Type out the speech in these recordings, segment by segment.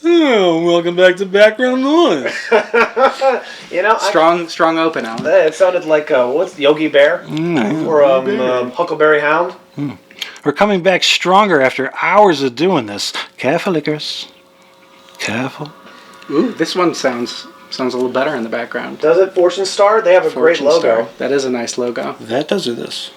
Oh, welcome back to Background Noise. Strong open, Alan. Eh, It sounded like what's Yogi Bear or Huckleberry Hound. We're coming back stronger after hours of doing this. Careful, Icarus. Careful. Ooh, this one sounds a little better in the background. Does it? Fortune Star? They have a great Fortune logo. Star. That is a nice logo. That does this.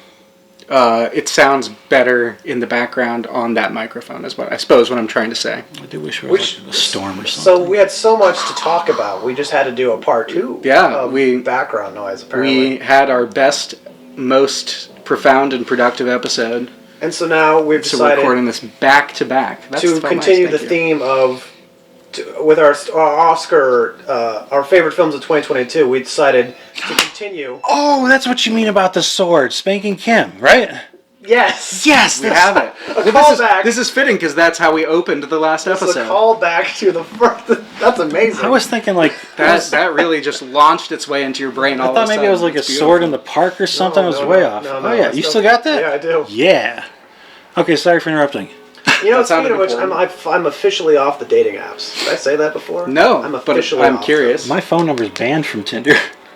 It sounds better in the background on that microphone, is what I suppose what I'm trying to say. I do wish we were like a storm or something. So we had so much to talk about. We just had to do a part 2. Yeah, of background noise. Apparently, We had our best, most profound and productive episode. and so now we've So we're decided recording this back to back. That's to felt continue nice, the thank you. theme of with our Oscar, our favorite films of 2022. We decided to continue. Oh, that's what you mean about the sword. Spanking Kim, right? Yes, Yes, We have it. a callback. This is fitting because that's how we opened the last It's a episode. callback to the first. That's amazing. I was thinking like That really just launched its way into your brain. I thought maybe it was like a sword in the park or something. I was way off. No, Oh yeah, I you still got that? Yeah, I do. Yeah. Okay, sorry for interrupting. You know, That sounded speaking of which, important. I'm officially off the dating apps. Did I say that before? No, I'm but officially I'm off. curious. My phone number is banned from Tinder,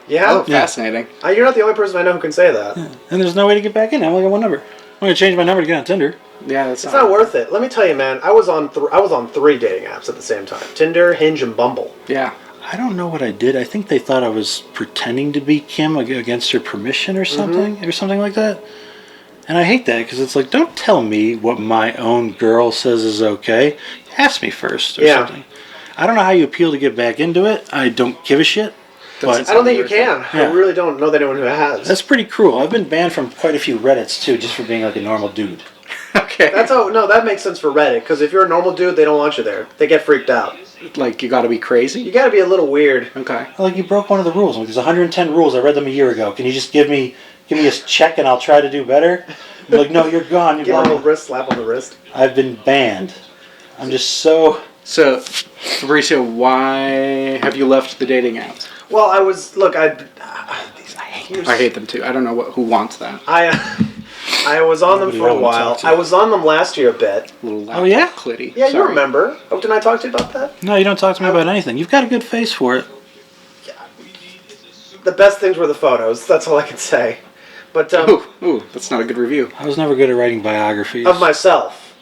Yeah? Oh, fascinating. You're not the only person I know who can say that. and there's no way to get back in. I only got one number. I'm gonna change my number to get on Tinder. Yeah, that's It's not worth it. Let me tell you, man. I was on 3 dating apps at the same time: Tinder, Hinge, and Bumble. Yeah. I don't know what I did. I think they thought I was pretending to be Kim against her permission or something, like that. And I hate that because it's like, don't tell me what my own girl says is okay. Ask me first or Yeah. something. I don't know how you appeal to get back into it. I don't give a shit. But I don't think you can. Yeah. I really don't know anyone who has. that's pretty cruel. I've been banned from quite a few Reddits too, just for being like a normal dude. Okay. That makes sense for Reddit, because if you're a normal dude, they don't want you there. They get freaked out. Like, you gotta be crazy? You gotta be a little weird. Okay. Like you broke one of the rules. Like, there's 110 rules. I read them a year ago. Can you just give me a check and I'll try to do better? I'm like, no, you're gone. You're Give a little gone. wrist slap on the wrist. I've been banned. I'm just so. So, Fabricio, why have you left the dating app? Well, I was I hate them too. I don't know who wants that. I was on them Nobody for I a wanna while. talk to. I was on them last year a bit. Little laptop Oh, yeah? clitty. Yeah, you Sorry. remember. Oh, didn't I talk to you about that? No, you don't talk to me about anything. You've got a good face for it. The best things were the photos. That's all I can say. But Ooh, that's not a good review. I was never good at writing biographies. of myself,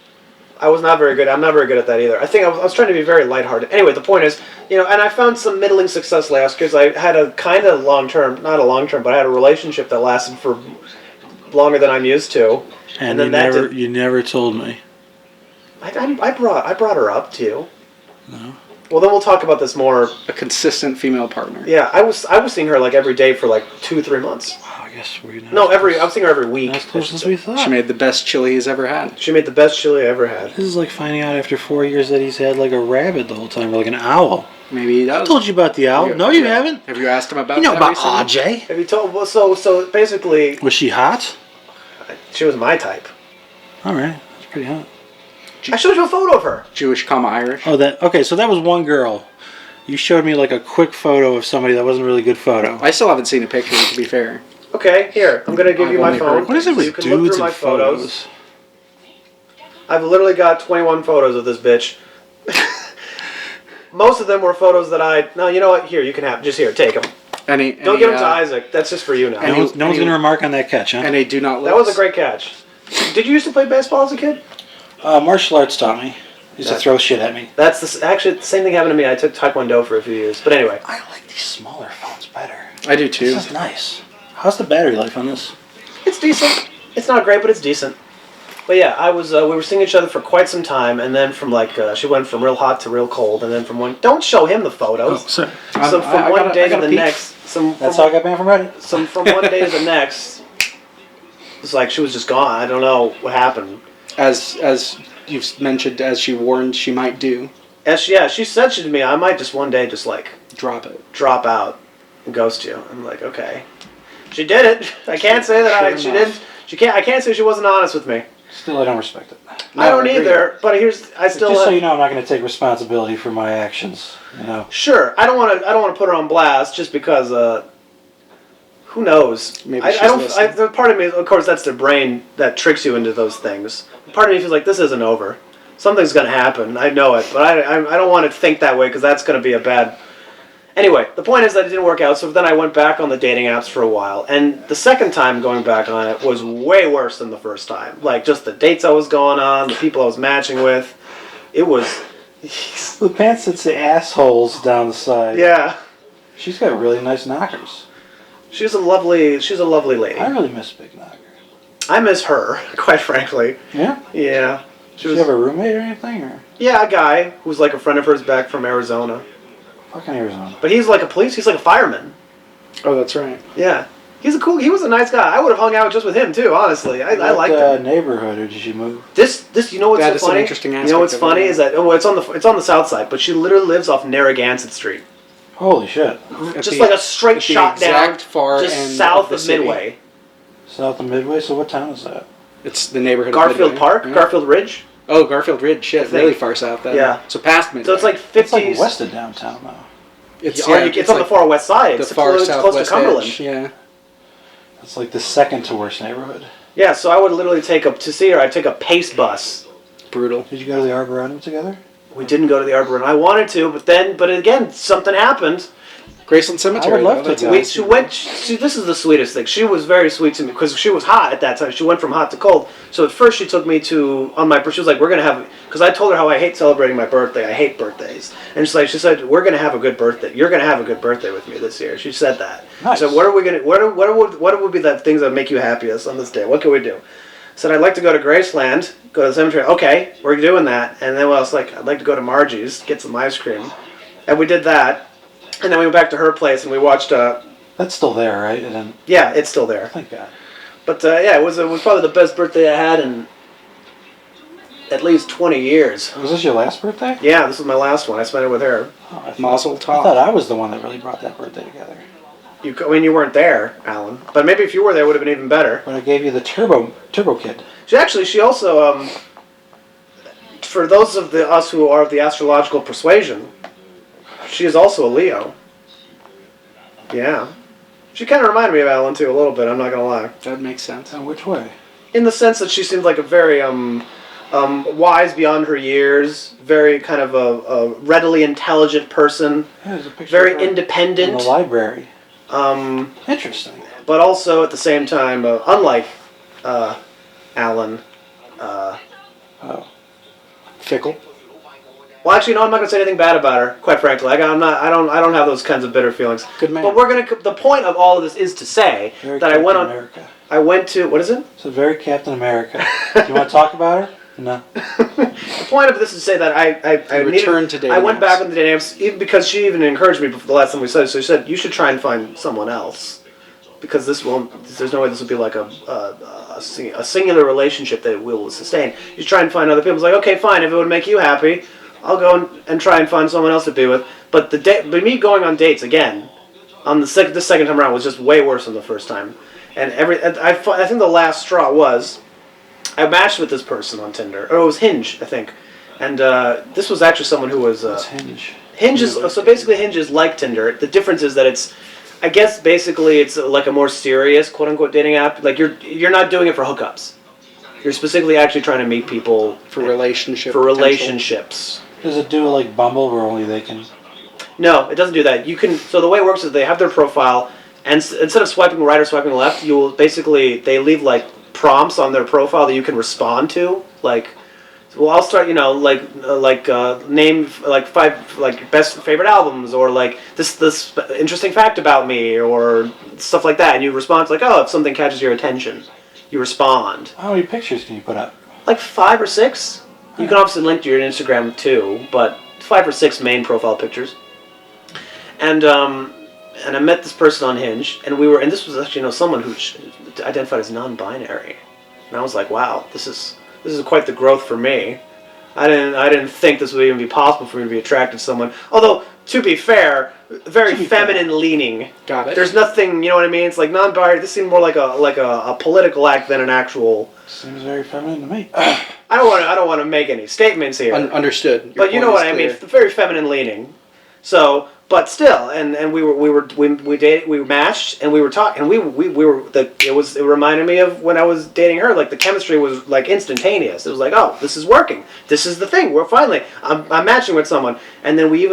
I was not very good. I'm not very good at that either. I think I was trying to be very lighthearted. Anyway, the point is, and I found some middling success last year because I had a kind of not a long term, but I had a relationship that lasted for longer than I'm used to. and then you never told me. I brought her up to you. No. Well, then we'll talk about this more. A consistent female partner. Yeah, I was seeing her like every day for like 2-3 months. Wow, I guess we're not. No, I was seeing her every week. As close as we thought. She made the best chili he's ever had. She made the best chili I ever had. This is like finding out after 4 years that he's had like a rabbit the whole time, or like an owl. Maybe he I does. told you about the owl. No, you haven't. Have you asked him about You know that about recently? AJ. Have you told? Well, so basically, Was she hot? she was my type. All right, that's pretty hot. I showed you a photo of her. Jewish, Irish. Oh, okay. So that was one girl. You showed me like a quick photo of somebody that wasn't a really good photo. I still haven't seen a picture, to be fair. Okay, here. I'm gonna give I've you my only phone. heard- What is it so you with can look dudes through my and photos? I've literally got 21 photos of this bitch. Most of them were photos that No, you know what? Here, you can have. Just here, take them. Don't give them to Isaac. That's just for you now. No one's going to remark on that catch, huh? And they do not. That was a great catch. Did you used to play baseball as a kid? Martial arts taught me. Used to throw shit at me. Actually, the same thing happened to me. I took Taekwondo for a few years. But anyway. I like these smaller phones better. I do too. This is nice. How's the battery life on this? It's decent. It's not great, but it's decent. But yeah, we were seeing each other for quite some time, and then from she went from real hot to real cold, and then don't show him the photos. Oh, sorry. So from one day to the next, That's how I got banned from Reddit. from one day to the next, it's like she was just gone. I don't know what happened. As you've mentioned, as she warned she might do. She said to me, I might just one day just like Drop it. drop out and ghost you. I'm like, okay. She did it. I can't say that she didn't. I can't say she wasn't honest with me. Still, I don't respect it. I don't agreed. either. But I still. Just so you know, I'm not going to take responsibility for my actions. You know. Sure, I don't want to put her on blast just because. Who knows? Maybe I she's don't. listening. The part of me, of course, that's their brain that tricks you into those things. Part of me feels like this isn't over, Something's going to happen. I know it, but I don't want to think that way because that's going to be a bad. Anyway, the point is that it didn't work out. So then I went back on the dating apps for a while, and the second time going back on it was way worse than the first time. Like just the dates I was going on, the people I was matching with, it was. The pants that say assholes down the side. Yeah, She's got really nice knockers. she's a lovely lady. I really miss Big Knocker. I miss her, quite frankly. Yeah? Yeah. Does she have a roommate or anything? Or Yeah, a guy who's like a friend of hers back from Arizona. fucking Arizona? But he's like he's like a fireman. Oh, that's right. Yeah. He was a nice guy. I would have hung out just with him too, honestly. I liked him. Neighborhood, or did she move? This you know what's That so is an funny? interesting You know what's aspect of funny it. is that it's on the south side, but she literally lives off Narragansett Street. Holy shit. Just like a straight at the shot down exact far just end south the of city. Midway. South of Midway, so what town is that? It's the neighborhood Garfield of Midway. Park, Yeah. Garfield Ridge. Oh, Garfield Ridge. Shit, think. really far south then. Yeah. So past Midway. So it's like It's like 50s. west of downtown, though. It's It's on the far west side. the It's far close to southwest Cumberland. edge. Yeah. It's like the second to worst neighborhood. Yeah, so I would literally to see her, I'd take a Pace bus. Brutal. Did you go to the Arboretum together? We didn't go to the Arboretum. I wanted to, but again, something happened. Graceland Cemetery. I would love though, to that's go. awesome. This is the sweetest thing. She was very sweet to me because she was hot at that time. She went from hot to cold. So at first she took me she was like, we're going to have, because I told her how I hate celebrating my birthday. I hate birthdays. And she said, we're going to have a good birthday. You're going to have a good birthday with me this year. She said that. Nice. So what are we going to, what would be the things that make you happiest on this day? What can we do? I said, I'd like to go to Graceland, go to the cemetery. Okay, we're doing that. And then I was like, I'd like to go to Margie's, get some ice cream. And we did that. And then we went back to her place and we watched. That's still there, right? And then, Yeah, it's still there. thank God. But yeah, it was probably the best birthday I had in at least 20 years. Was this your last birthday? Yeah, this was my last one. I spent it with her. Oh, Mazel I tov. thought I was the one that really brought that birthday together. You weren't there, Alan. But maybe if you were there, it would have been even better. But I gave you the Turbo Kid. She also, for those of us who are of the astrological persuasion, she is also a Leo. Yeah. She kind of reminded me of Alan, too, a little bit. I'm not going to lie. That makes sense. In which way? In the sense that she seemed like a very wise beyond her years, very kind of a readily intelligent person, Yeah, there's a picture very of her in independent, the library. um, Interesting. but also at the same time, unlike Alan. Oh. Fickle. Well, actually, no. I'm not going to say anything bad about her. Quite frankly, I don't have those kinds of bitter feelings. Good man. But the point of all of this is to say Very that Captain I went on. America. I went to what is it? It's a very Captain America. Do you want to talk about her? No. The point of this is to say that I returned to dating I went apps. back on the dating apps, even because she even encouraged me before the last time we said. So she said you should try and find someone else, because this won't. There's no way this will be like a singular relationship that will sustain. You should try and find other people. It's like, okay, fine. If it would make you happy, I'll go and try and find someone else to be with. But me going on dates again, on the second time around was just way worse than the first time. And I think the last straw was I matched with this person on Tinder, or it was Hinge, I think. And this was actually someone who was It's Hinge. Hinge is so basically Hinge is like Tinder. The difference is that it's, I guess basically it's like a more serious quote unquote dating app. Like you're not doing it for hookups. You're specifically actually trying to meet people For relationship. for potential. relationships. Does it do like Bumble where only they can... No, it doesn't do that. You can. So the way it works is they have their profile, and instead of swiping right or swiping left, you will they leave like prompts on their profile that you can respond to. Like, well, I'll start. Name like 5 like best favorite albums, or like this interesting fact about me, or stuff like that. And you respond to like, oh, if something catches your attention, you respond. How many pictures can you put up? Like 5 or 6. You can obviously link to your Instagram too, but 5 or 6 main profile pictures. And I met this person on Hinge, and this was actually someone who identified as non-binary, and I was like, wow, this is quite the growth for me. I didn't think this would even be possible for me to be attracted to someone. Although, to be fair, very feminine leaning. Got it. There's nothing, you know what I mean? It's like non-binary. This seemed more like a political act than an actual. Seems very feminine to me. I don't want to make any statements here. Understood. Your But you point know what is I mean. clear. Very feminine leaning. So, but still, and we dated, we matched, and we were talking, and we were it reminded me of when I was dating her. Like the chemistry was like instantaneous. It was like, oh, this is working. This is the thing. We're finally, I'm matching with someone. And then we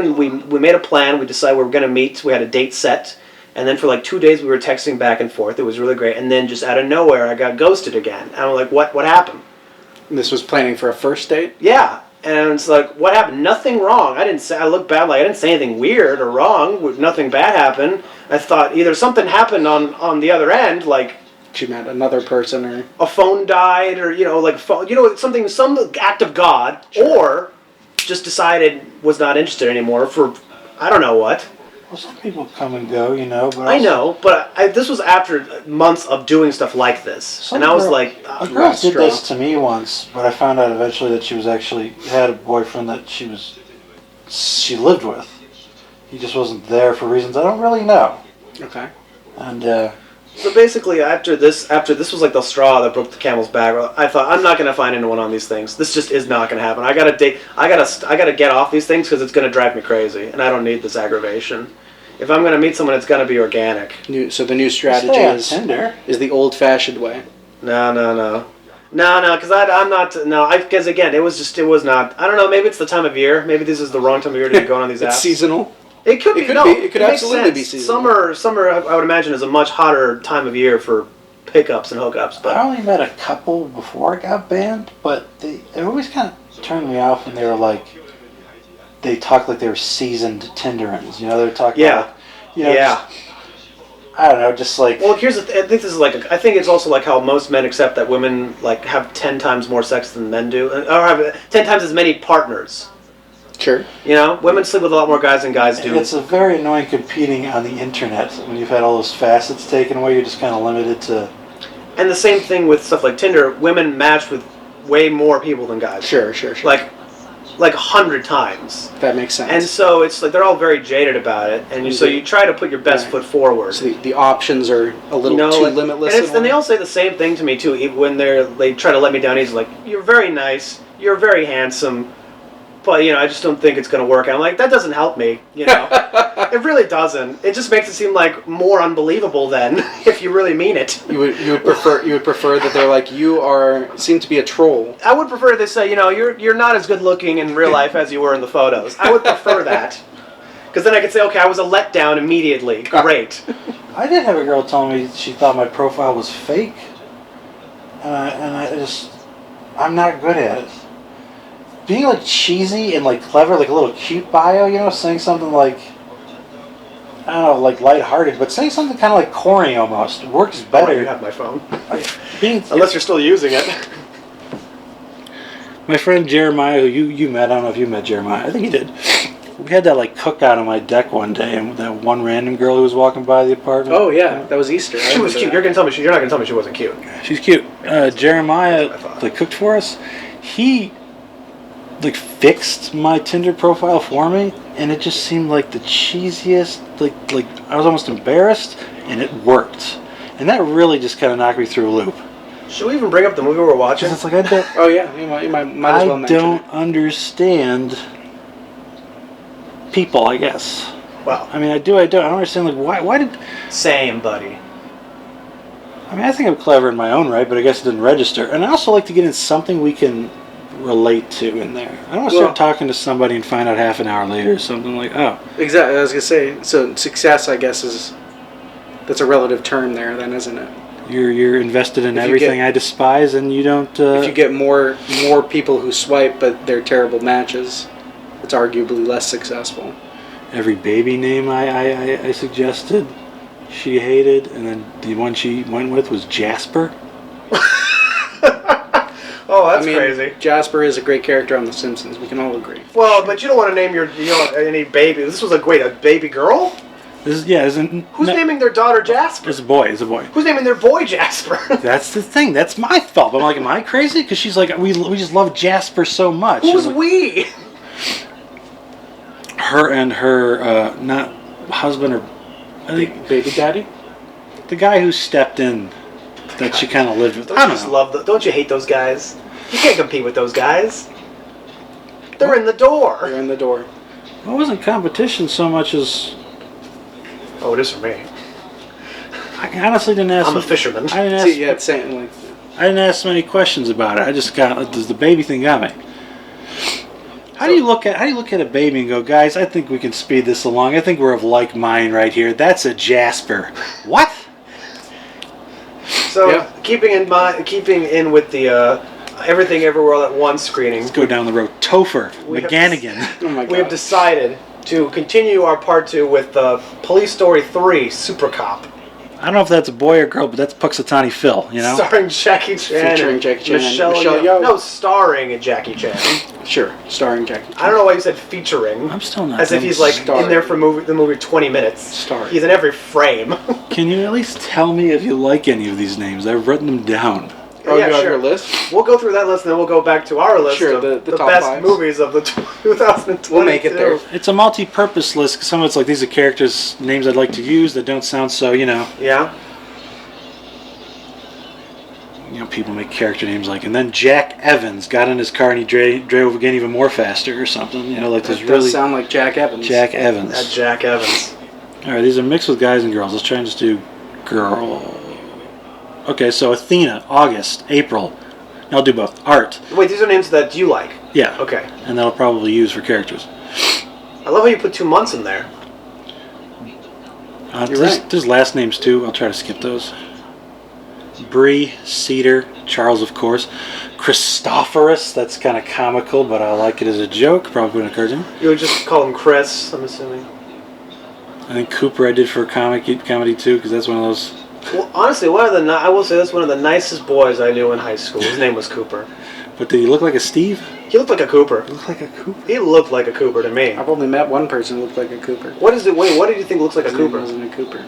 made a plan. We decided we were gonna meet. We had a date set, and then for like 2 days we were texting back and forth. It was really great. And then just out of nowhere, I got ghosted again. And I'm like, what happened? And this was planning for a first date? Yeah. And it's like, what happened? Nothing wrong. I look bad, like I didn't say anything weird or wrong. Nothing bad happened. I thought either something happened on the other end, like She met another person, or a phone died, or like a phone, some act of God, or just decided was not interested anymore for I don't know what. Well, some people come and go, but I know, but this was after months of doing stuff like this, and I was like, a girl Ross did Stroh. this to me once, but I found out eventually that she was actually had a boyfriend that she lived with. He just wasn't there for reasons I don't really know. okay. And So basically, after this was like the straw that broke the camel's back. I thought, I'm not gonna find anyone on these things. This just is not gonna happen. I gotta get off these things because it's gonna drive me crazy, and I don't need this aggravation. If I'm gonna meet someone, it's gonna be organic. So the new strategy stay on is Tinder. the old-fashioned way. No, because I'm not. No, because again, it was not. I don't know. Maybe it's the time of year. Maybe this is the wrong time of year to be going on these apps. It's seasonal. It could be. It could No, be. It could makes absolutely be sense. seasonal. Summer, I would imagine, is a much hotter time of year for pickups and hookups. I But only met a couple before I got banned, but they always kind of turned me off when they were like, they talked like they were seasoned Tinderans. They were talking Yeah. about, yeah. just, I don't know, just like, Well, here's the I think this is like. I think it's also like how most men accept that women like have 10 times more sex than men do, or have 10 times as many partners. Sure. Women sleep with a lot more guys than guys do. it's a very annoying competing on the internet when you've had all those facets taken away. You're just kind of limited to. And the same thing with stuff like Tinder. Women match with way more people than guys. Sure. Like 100 times. That makes sense. And so it's like they're all very jaded about it, and so you try to put your best Right. foot forward. so the options are a little too like, limitless. And they all say the same thing to me too. Even when they try to let me down, he's like, "You're very nice. You're very handsome." But I just don't think it's going to work. I'm like, that doesn't help me. It really doesn't. It just makes it seem like more unbelievable than if you really mean it. You would prefer that they're like, seem to be a troll. I would prefer they say, you're not as good looking in real life as you were in the photos. I would prefer that. Because then I could say, okay, I was a letdown immediately. Great. I did have a girl tell me she thought my profile was fake, and I'm not good at it. Being like cheesy and like clever, like a little cute bio, saying something like, I don't know, like lighthearted, but saying something kind of like corny almost works better. You have my phone. Unless you're still using it. my friend Jeremiah, who you met, I don't know if you met Jeremiah, I think you did. We had that like cookout on my deck one day, and that one random girl who was walking by the apartment. Oh yeah, that was Easter. She was cute. You're not gonna tell me she wasn't cute. She's cute. Jeremiah like cooked for us. He like fixed my Tinder profile for me, and it just seemed like the cheesiest. Like I was almost embarrassed, and it worked. And that really just kind of knocked me through a loop. Should we even bring up the movie we're watching? It's like I don't. Oh yeah, you might as well I mention don't it. understand people. I guess. Well, I mean, I don't understand. Like, why did? same, buddy. I mean, I think I'm clever in my own right, but I guess it didn't register. And I also like to get in something we can relate to in there. I don't want to start talking to somebody and find out half an hour later or something like, oh. Exactly. I was gonna say. So success, I guess, that's a relative term there, then, isn't it? You're invested in If you everything get- I despise, and you don't. If you get more people who swipe, but they're terrible matches, it's arguably less successful. Every baby name I suggested, she hated, and then the one she went with was Jasper. Oh, that's I mean, crazy. Jasper is a great character on The Simpsons. We can all agree. Well, but you don't want to name any baby. This was a baby girl? This is isn't. Who's naming their daughter Jasper? It's a boy. It's a boy. Who's naming their boy Jasper? That's the thing. That's my fault. I'm like, am I crazy? Because she's like, we just love Jasper so much. Who's Like, we? her and her not husband or I think Baby daddy? the guy who stepped in that she kind of lived with. I Don't you don't just know. love don't you hate those guys? You can't compete with those guys. They're in the door. You're in the door. It wasn't competition so much as Oh, it is for me. I honestly didn't ask. I'm a fisherman. I didn't ask. See, yeah, it's saying like. I didn't ask many questions about it. I just got the baby thing got me. How do you look at a baby and go, guys? I think we can speed this along. I think we're of like mind right here. That's a Jasper. What? So Yeah. keeping in with the Everything Everywhere All at Once screening, Let's go down the road. Topher, We have- McGannigan. Oh my god. we have decided to continue our part 2 with Police Story 3: Super Cop, I don't know if that's a boy or girl, but that's Puxatawny Phil. You know. starring Jackie Chan, Featuring and Jackie Chan and Michelle Michelle Yeoh. Yeoh. No, starring Jackie Chan. Sure, starring Jackie. I don't know why you said featuring. I'm still not. As if he's like Starring. in there for the movie 20 minutes. Starring. He's in every frame. Can you at least tell me if you like any of these names? I've written them down. Oh, yeah, you have sure. your list? We'll go through that list and then we'll go back to our list Sure, of the the top best fives. movies of the 2022. We'll make it there. It's a multi-purpose list because some of it's like these are characters' names I'd like to use that don't sound so, Yeah. people make character names like, and then Jack Evans got in his car and he drove again even more faster or something, like this That does really sound like Jack Evans. Jack Evans. That Jack Evans. All right, these are mixed with guys and girls. Let's try and just do girl. Okay, so Athena, August, April. I'll do both. Art, Wait, these are names that you like. yeah. Okay. And that'll probably use for characters. I love how you put 2 months in there. You're there's, right. there's last names too. I'll try to skip those. Bree, Cedar, Charles, of course. Christophorus, that's kind of comical, but I like it as a joke. Probably wouldn't occur to him. You would just call him Chris, I'm assuming. I think Cooper I did for comedy too, because that's one of those. Well, honestly, I will say that's one of the nicest boys I knew in high school. His name was Cooper. But did he look like a Steve? He looked like a Cooper. Look like a Cooper. He looked like a Cooper to me. I've only met one person who looked like a Cooper. What is it? Wait, what did you think looks like a His name Cooper? wasn't a Cooper.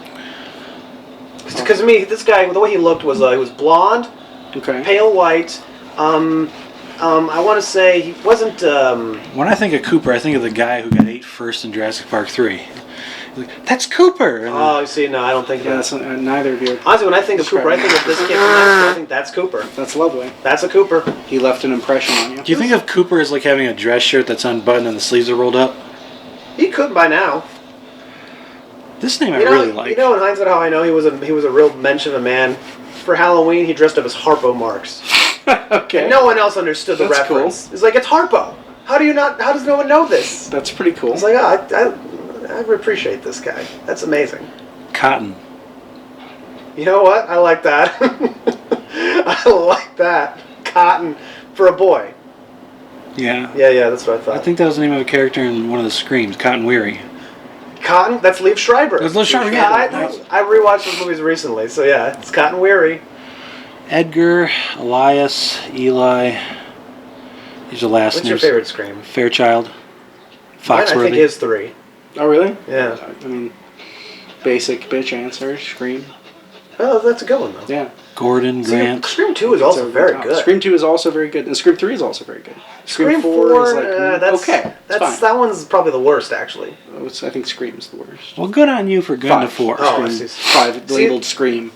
Because to me, this guy, the way he looked was he was blonde, Okay. pale white. I want to say he wasn't. When I think of Cooper, I think of the guy who got 8 first in Jurassic Park 3. Like, that's Cooper. And Oh, you see, no, I don't think Yeah, that. that's neither of you. Honestly, when I think of Cooper, I think of this kid from high school. I think that's Cooper. That's lovely. That's a Cooper. He left an impression on you. do you think of Cooper as like having a dress shirt that's unbuttoned and the sleeves are rolled up? He could by now. This name I You know, really like. in hindsight, how I know he was a real mensch of a man. For Halloween, he dressed up as Harpo Marx. Okay. No one else understood the That's reference. It's like, it's Harpo. How does no one know this? That's pretty cool. It's like, I appreciate this guy. That's amazing. Cotton. You know what? I like that. I like that. Cotton for a boy. Yeah. Yeah, that's what I thought. I think that was the name of a character in one of the Screams, Cotton Weary. Cotton, that's Liev Schreiber. That's Liev Schreiber, Yeah, yeah. I rewatched those movies recently, so yeah, it's Cotton Weary. Edgar, Elias, Eli. These are last What's your names. favorite Scream? Fairchild. Mine, I think Foxworthy. is 3. Oh, really? Yeah. I mean, basic bitch answer. Scream. Oh, that's a good one, though. Yeah. Gordon, Grant. Scream 2 is also It's very over the good. top. Scream 2 is also very good. And Scream 3 is also very good. Scream 4 is like, that's okay. It's fine. that one's probably the worst, actually. I think Scream's the worst. Well, good on you for going to 4. Oh, I Scream see. 5 labeled Scream.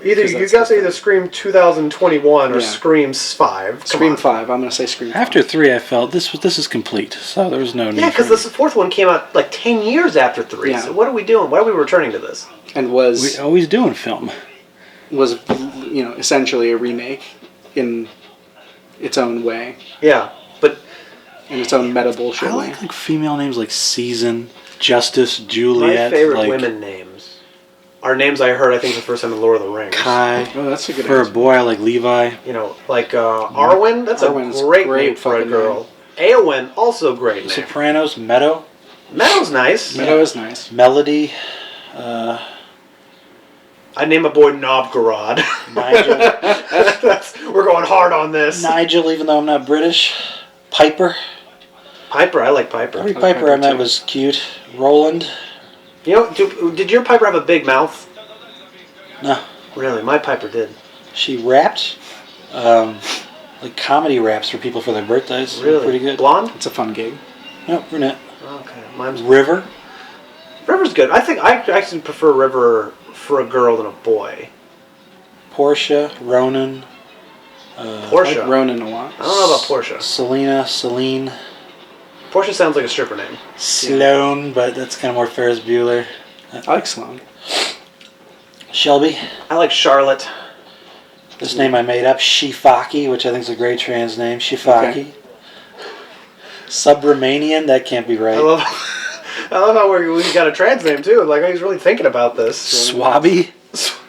Either 'Cause you that's gotta say the either Scream 2021 or Yeah. Screams 5. Come Scream on. 5. I'm going to say Scream 5. After 3, I felt this is complete, so there was no need. Yeah, because for the 4th one came out like 10 years after 3. Yeah. So what are we doing? Why are we returning to this? And we was always doing film. essentially a remake in its own way. Yeah, but In its own meta bullshit I way. like female names like Season, Justice, my Juliet, favorite like women names are names I heard, I think, the first time in Lord of the Rings. Kai. Oh, that's a good For a answer. boy, I like Levi. You know, like Arwen, that's Arwen's a great great name for a fucking girl. Eowyn, also a great name. Sopranos, Meadow, Meadow's nice. Meadow is nice. Melody, I'd name a boy Novgorod. Nigel, We're going hard on this. Nigel, even though I'm not British. Piper. Piper, I like Piper. Every like Piper I Piper, met too. was cute. Roland. You know, did your Piper have a big mouth? No. Really, my Piper did. She rapped. Like comedy raps for people for their birthdays. They were Really? Pretty good. Blonde? It's a fun gig. No, brunette. Okay, mine's River. River's good. I think I actually prefer River for a girl than a boy. Portia. Ronan. Portia. I like Ronan a lot. I don't know about Portia. Selena. Celine. Portia sounds like a stripper name. Sloane, but that's kind of more Ferris Bueller. I like Sloan. Shelby. I like Charlotte. This name I made up, Shifaki, which I think is a great trans name. Shifaki. Okay. Subramanian, that can't be right. I love how we got a trans name too. Like he's really thinking about this. Swabby.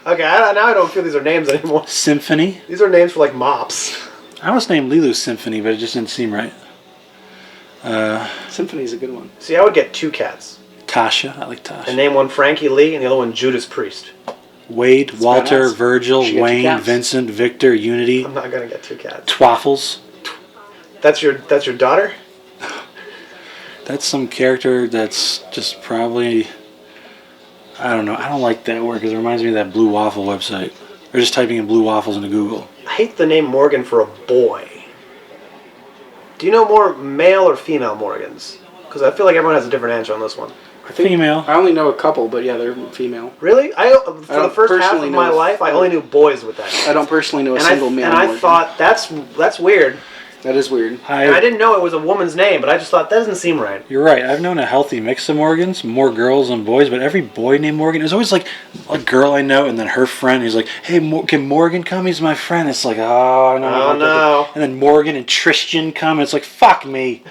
Okay, now I don't feel these are names anymore. Symphony. These are names for like mops. I was named Lilu Symphony, but it just didn't seem right. Symphony's a good one. See, I would get 2 cats. Tasha. I like Tasha. And name one Frankie Lee and the other one Judas Priest. Wade, Walter, badass. Virgil, Should get 2 Wayne, cats. Vincent, Victor, Unity, I'm not gonna get 2 cats. Twaffles. That's your daughter? That's some character that's just probably... I don't know. I don't like that word because it reminds me of that Blue Waffle website. Or just typing in Blue Waffles into Google. I hate the name Morgan for a boy. Do you know more male or female Morgans? Because I feel like everyone has a different answer on this one. Female. I only know a couple, but yeah, they're female. Really? For the don't first half personally of my know- life, I only knew boys with that name. I don't personally know a single male. And I Morgan. thought that's weird. That is weird. And I didn't know it was a woman's name, but I just thought that doesn't seem right. You're right. I've known a healthy mix of Morgans, more girls than boys, but every boy named Morgan is always like a girl I know and then her friend who's like, hey, can Morgan come? He's my friend. It's like, oh, no. Oh, no. And then Morgan and Tristan come. And it's like, fuck me.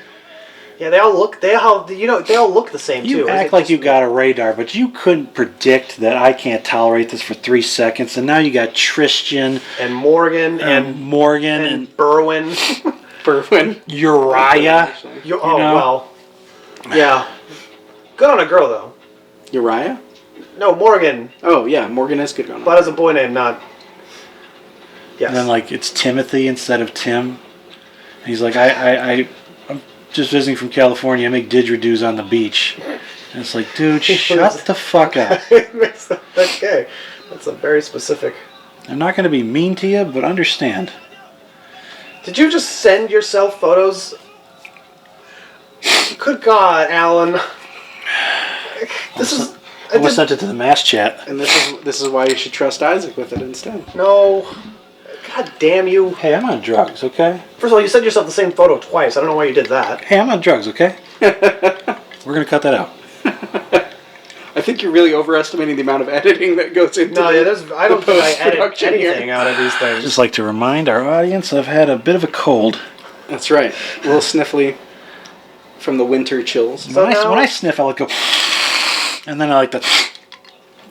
Yeah, they all look they all look the same You too. act like you got a radar, but you couldn't predict that I can't tolerate this for 3 seconds. And now you got Tristan and Morgan and Morgan and Berwin. Berwin. Uriah. Oh know? well. Yeah. Good on a girl though. Uriah? No, Morgan, Oh, yeah, Morgan is good on but as a boy name, not. Yes. And then like it's Timothy instead of Tim. And he's like, I'm just visiting from California. I make didgeridoos on the beach. And it's like, dude, shut the fuck up. Okay, that's a very specific. I'm not going to be mean to you, but understand. Did you just send yourself photos? Good God, Alan. This is. I almost sent it to the mass chat. And this is why you should trust Isaac with it instead. No. God damn you. Hey, I'm on drugs, okay? First of all, you sent yourself the same photo twice. I don't know why you did that. Hey, I'm on drugs, okay? We're going to cut that out. I think you're really overestimating the amount of editing that goes into I don't think I edit post-production here. anything out of these I'd things. just like to remind our audience I've had a bit of a cold. That's right. A little sniffly from the winter chills. So now- When I sniff, I like go... And then I like the...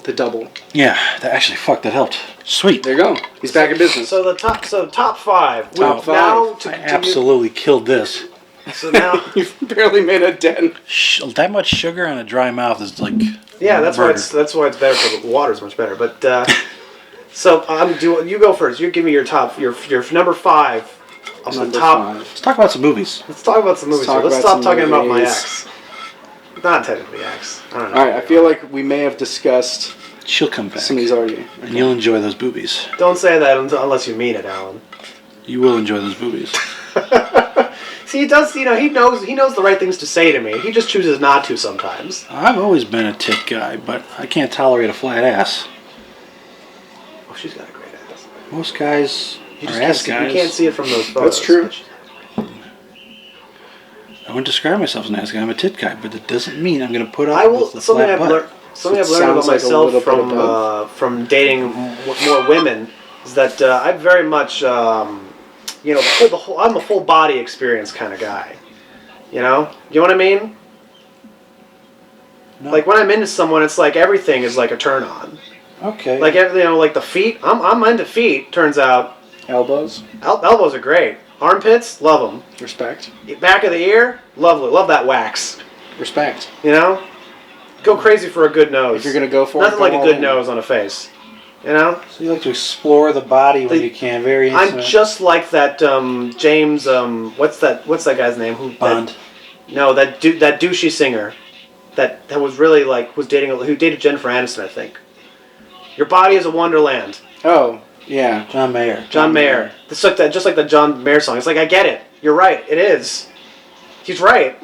The double. Yeah, that helped. Sweet. There you go. He's back in business. So top 5. Top five. Now I absolutely killed this. So now, You've barely made a dent. That much sugar on a dry mouth is like... yeah, that's why murder. it's better for the water's much better. But so you go first. You give me your top your number 5 of the Number top. 5. Let's talk about some movies. Let's talk about some movies. talk Let's about stop some talking about my movies. ex. Not technically ex. I don't know. Alright, I feel like we may have discussed She'll come back. some of these already. And you'll enjoy those boobies. Don't say that unless you mean it, Alan. You will enjoy those boobies. See, he does. He knows the right things to say to me. He just chooses not to sometimes. I've always been a tit guy, but I can't tolerate a flat ass. Oh, she's got a great ass. Most guys You are just ass can't, guys. you can't see it from those photos. That's true. I wouldn't describe myself as an ass guy. I'm a tit guy, but it doesn't mean I'm going to put up I will. with the Something flat I've butt. learned. Something It I've learned about sounds like a little myself bit above. from dating more women is that I very much, I'm a full body experience kind of guy. You know what I mean? No. Like when I'm into someone, it's like everything is like a turn on. Okay. Like like the feet. I'm into feet. Turns out Elbows. elbows are great. Armpits, love them. Respect. Back of the ear, lovely. Love that wax. Respect. You know, go crazy for a good nose. If you're going to go for it, Nothing go like a all good in. nose on a face. You know, So you like to explore the body when The- you can. Very I'm intimate. just like that James. What's that guy's name? Bond. That douchey singer. That was really who dated Jennifer Aniston, I think. Your body is a wonderland. Oh, yeah. John Mayer. John Mayer. It's like that, just like the John Mayer song. It's like I get it. You're right. It is. He's right.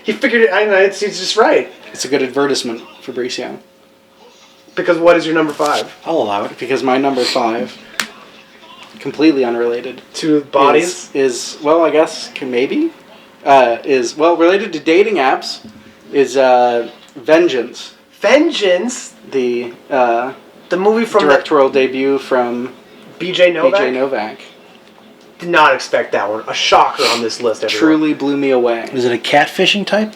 He figured it. I know. He's just right. It's a good advertisement for Fabricio. Because what is your number 5? I'll allow it. Because my number 5, completely unrelated, To bodies. is well, I guess maybe is, well, related to dating apps, is Vengeance, Vengeance, the the movie from directorial debut from B.J. Novak. BJ Novak. Did not expect that one. A shocker on this list. Everyone. Truly blew me away. Is it a catfishing type?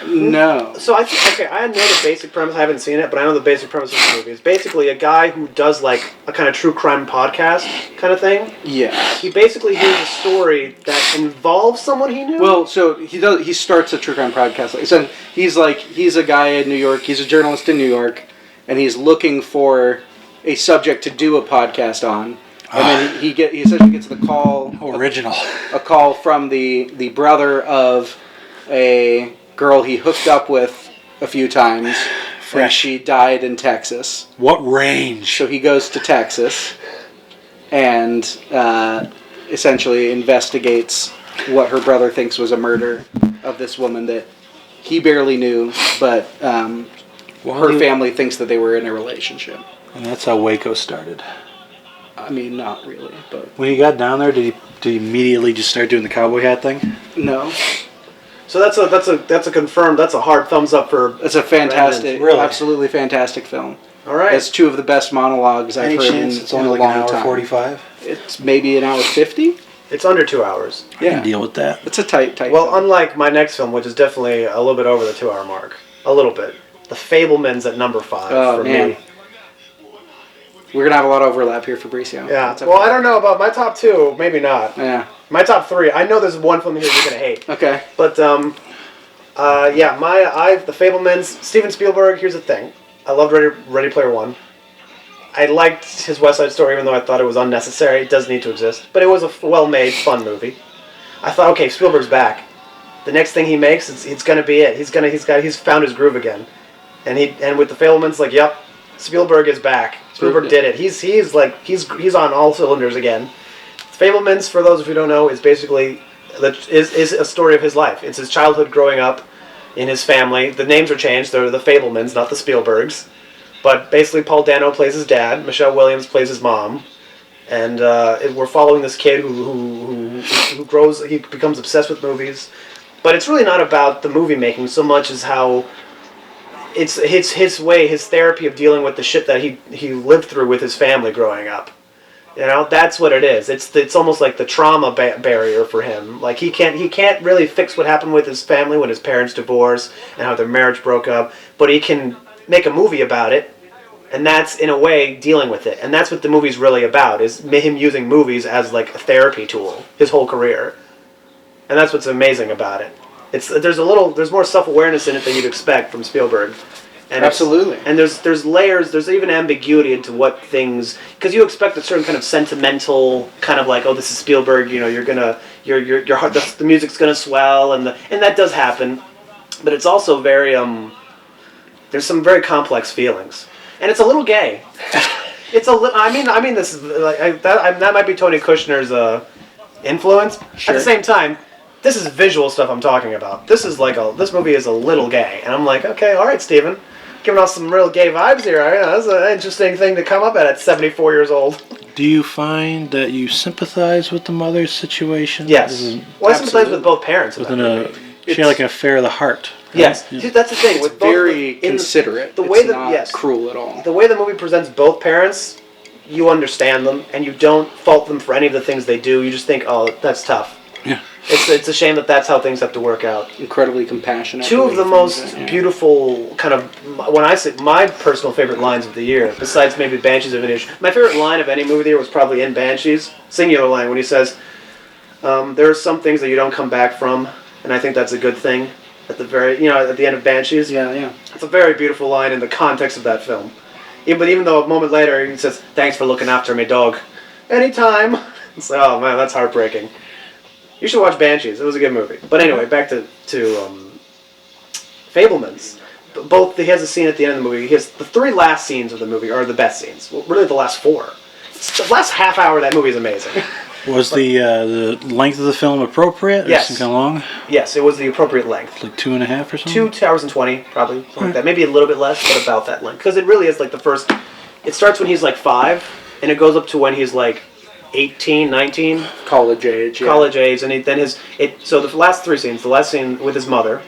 No. So I think, okay, I know the basic premise. I haven't seen it, but I know the basic premise of the movie. It's basically a guy who does like a kind of true crime podcast kind of thing. Yes. He basically hears a story that involves someone he knew. Well, so he starts a true crime podcast. So he's a guy in New York. He's a journalist in New York, and he's looking for a subject to do a podcast on. And then he essentially gets the call. Original. A call from the brother of a girl he hooked up with a few times. Fresh. And she died in Texas. What range? So he goes to Texas and essentially investigates what her brother thinks was a murder of this woman that he barely knew, but her family thinks that they were in a relationship. And that's how Waco started. I mean, not really, but When he got down there, did he immediately just start doing the cowboy hat thing? no. so that's a confirmed. That's a hard thumbs up for. It's a fantastic, Really? absolutely fantastic film. All right. It's two of the best monologues I've Any heard chance in, it's in only a like long an hour time. 45? It's maybe an hour 50. It's under 2 hours. I Yeah, can deal with that. it's a tight. Well, film. unlike my next film, which is definitely a little bit over the 2 hour mark. A little bit. The Fablemans at number 5 Oh, for man. me. We're gonna have a lot of overlap here, Fabricio. Yeah. That's okay. Well, I don't know about my top 2. Maybe not. Yeah. My top 3. I know there's one film here you're gonna hate. Okay. But yeah, the Fablemans. Steven Spielberg. Here's the thing. I loved Ready Player One. I liked his West Side Story, even though I thought it was unnecessary. It does need to exist, but it was a well-made, fun movie. I thought, okay, Spielberg's back. The next thing he makes, it's gonna be it. He's found his groove again, and with the Fablemans, like, yep, Spielberg is back. Spielberg did it. He's on all cylinders again. Fablemans, for those of you who don't know, is basically is a story of his life. It's his childhood growing up in his family. The names are changed. They're the Fablemans, not the Spielbergs. But basically, Paul Dano plays his dad. Michelle Williams plays his mom. And we're following this kid who grows. He becomes obsessed with movies. But it's really not about the movie making so much as how it's his way, his therapy of dealing with the shit that he lived through with his family growing up. You know, that's what it is. It's almost like the trauma barrier for him. Like he can't really fix what happened with his family when his parents divorced and how their marriage broke up, but he can make a movie about it, and that's in a way dealing with it. And that's what the movie's really about, is him using movies as like a therapy tool his whole career. And that's what's amazing about it. There's more self-awareness in it than you'd expect from Spielberg. And Absolutely. And there's layers, there's even ambiguity into what things, because you expect a certain kind of sentimental kind of like, oh, this is Spielberg, you know, your heart, the music's gonna swell, and that does happen, but it's also very there's some very complex feelings, and it's a little gay. I mean this is like that might be Tony Kushner's influence. Sure. At the same time, this is visual stuff I'm talking about. This movie is a little gay, and I'm like, okay, all right, Steven. Giving off some real gay vibes here. That's an interesting thing to come up at 74 years old. Do you find that you sympathize with the mother's situation? Yes. Well, I sympathize with both parents. She had like an affair of the heart. Right? Yes. Yeah. See, that's the thing. It's With both very considerate. The way it's that not cruel at all. The way the movie presents both parents, you understand them, and you don't fault them for any of the things they do. You just think, oh, that's tough. Yeah. It's a shame that that's how things have to work out. Incredibly compassionate. Two of the most things, yeah. beautiful kind of, when I say my personal favorite lines of the year, besides maybe Banshees of Inisherin, my favorite line of any movie of the year was probably in Banshees, singular line, when he says, there are some things that you don't come back from, and I think that's a good thing. At the end of Banshees. Yeah. It's a very beautiful line in the context of that film. But even though a moment later he says, "Thanks for looking after me, dog." Anytime. It's like, oh man, that's heartbreaking. You should watch Banshees. It was a good movie. But anyway, back to Fablemans. He has a scene at the end of the movie. The 3 last scenes of the movie are the best scenes. Well, really, the last 4. The last half hour of that movie is amazing. Was the length of the film appropriate? Or Yes. some kind of long? Yes, it was the appropriate length. Like 2.5 or something? 2 hours and 20, probably. Something like that. Maybe a little bit less, but about that length. Because it really is like the first... It starts when he's like 5, and it goes up to when he's like 18, 19, College age. Yeah. college age, and so the last three scenes, the last scene with his mother,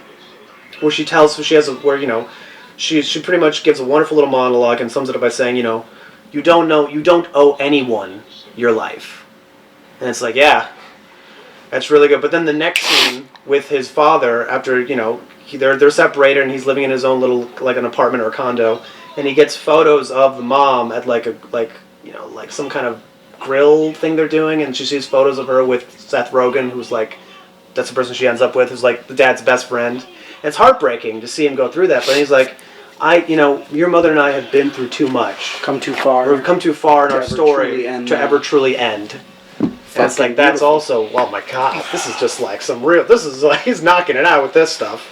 where she she pretty much gives a wonderful little monologue and sums it up by saying, you don't owe anyone your life, and it's like, yeah, that's really good. But then the next scene with his father, after they're separated and he's living in his own little like an apartment or a condo, and he gets photos of the mom at like some kind of grill thing they're doing, and she sees photos of her with Seth Rogen, who's like, that's the person she ends up with, who's like the dad's best friend. And it's heartbreaking to see him go through that, but he's like, your mother and I have been through too much. Come too far. We've come too far in our story to now. ever truly end. And it's like, that's beautiful. also, oh my god, this is just like this is like, he's knocking it out with this stuff.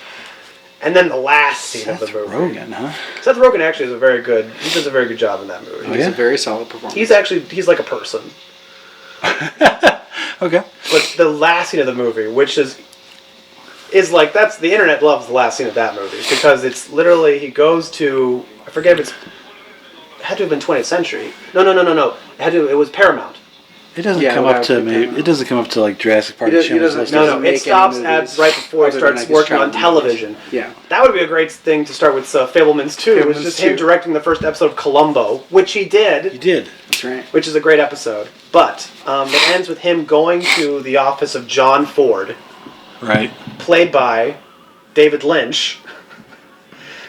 And then the last scene of the Seth movie. Rogen, huh? Seth Rogen actually he does a very good job in that movie. Oh, He's yeah? a very solid performance. He's like a person. Okay. But the last scene of the movie, which is like, that's, the internet loves the last scene of that movie, because it's literally, he goes to, I forget if it had to have been 20th Century. No. It was Paramount. It doesn't Yeah, come well, up to yeah. It doesn't come up to like Jurassic Park. He doesn't- Schindler's he List. doesn't- No, make it stops any at movies right before he other than, starts like, his working on child television. Yeah. That would be a great thing to start with Fablemans 2. It was Fabelmans just him 2. directing the first episode of Columbo, which he did. You did. That's right. Which is a great episode. But it ends with him going to the office of John Ford, Right. played by David Lynch,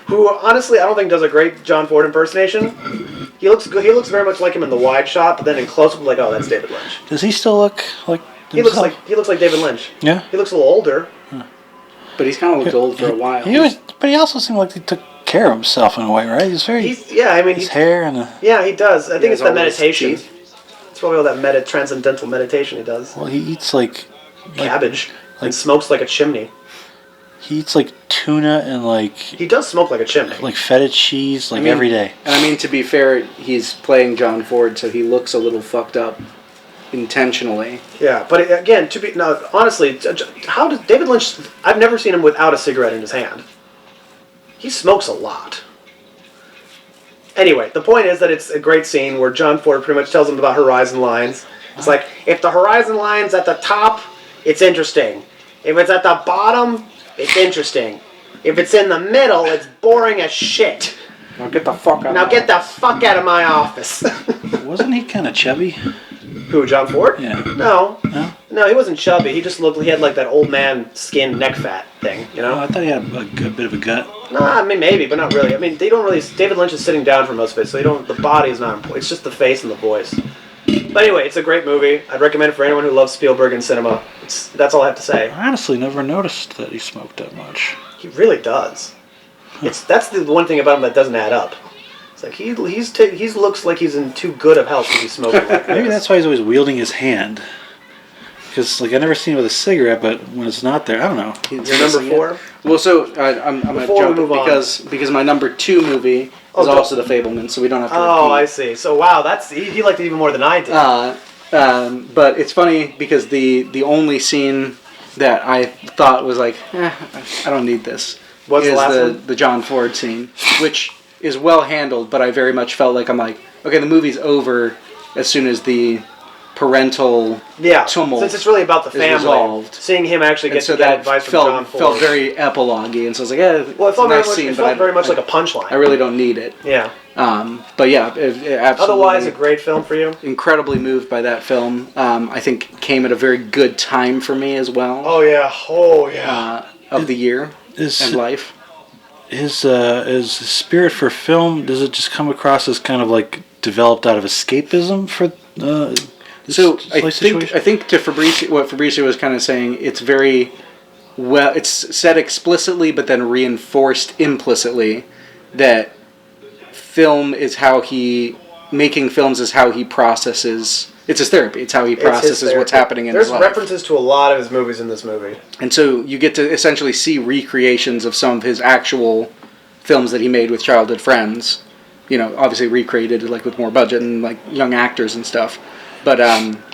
who honestly I don't think does a great John Ford impersonation. He looks good. He looks very much like him in the wide shot, but then in close up, like, oh, that's David Lynch. Does he still look like He looks himself? like David Lynch. Yeah. He looks a little older. But he's kind of looked old for a while. But he also seemed like he took care of himself in a way, right? He's very his hair and yeah, he does. I think has it's the all those meditation. teeth. It's probably all that transcendental meditation he does. well, he eats like Cabbage and smokes like a chimney. he eats like tuna and like He does smoke like a chimney. feta cheese every day. And I mean, to be fair, he's playing John Ford, so he looks a little fucked up intentionally. Yeah, but again, honestly, how does David Lynch? I've never seen him without a cigarette in his hand. He smokes a lot. Anyway, the point is that it's a great scene where John Ford pretty much tells him about horizon lines. It's like, if the horizon line's at the top, it's interesting. If it's at the bottom, it's interesting. If it's in the middle, it's boring as shit. Now get the fuck out. Now get the fuck out of my office. Wasn't he kind of chubby? Who, John Ford? Yeah. No. No? No, he wasn't chubby. He just he had like that old man skin neck fat thing, you know? Oh, I thought he had a bit of a gut. No, I mean, maybe, but not really. I mean, they don't really. David Lynch is sitting down for most of it, so the body is not important. It's just the face and the voice. But anyway, it's a great movie. I'd recommend it for anyone who loves Spielberg and cinema. That's all I have to say. I honestly never noticed that he smoked that much. He really does. That's the one thing about him that doesn't add up. It's like he looks like he's in too good of health to be smoking like Maybe this. that's why he's always wielding his hand. Because I never seen him with a cigarette, but when it's not there, I don't know. Your number 4? Well, so I'm going to Before we jump move on. because my number 2 movie is Oh, also The Fableman, so we don't have to Oh, I repeat. see. So wow, he liked it even more than I did. But it's funny because the only scene that I thought was like, I don't need this, What's is the last one? the John Ford scene, which is well handled, but I very much felt like okay, the movie's over as soon as the parental tumult since it's really about the is family. resolved. Seeing him actually And get so to get that advice from John Ford. felt very epilogue-y, and so I was like, well, it felt nice very much, scene, it but felt very much I like a punchline. I really don't need it. Yeah. But yeah, it absolutely. Otherwise, a great film for you. Incredibly moved by that film. I think came at a very good time for me as well. Oh yeah. Of the year Is and life. his spirit for film, does it just come across as kind of like developed out of escapism for this So I life think situation? to Fabrizio, what Fabrizio was kind of saying, it's very well. It's said explicitly, but then reinforced implicitly that making films is how he processes. It's his therapy. It's how he processes what's happening in his life. There's references to a lot of his movies in this movie. And so you get to essentially see recreations of some of his actual films that he made with childhood friends. You know, obviously recreated like with more budget and like young actors and stuff. But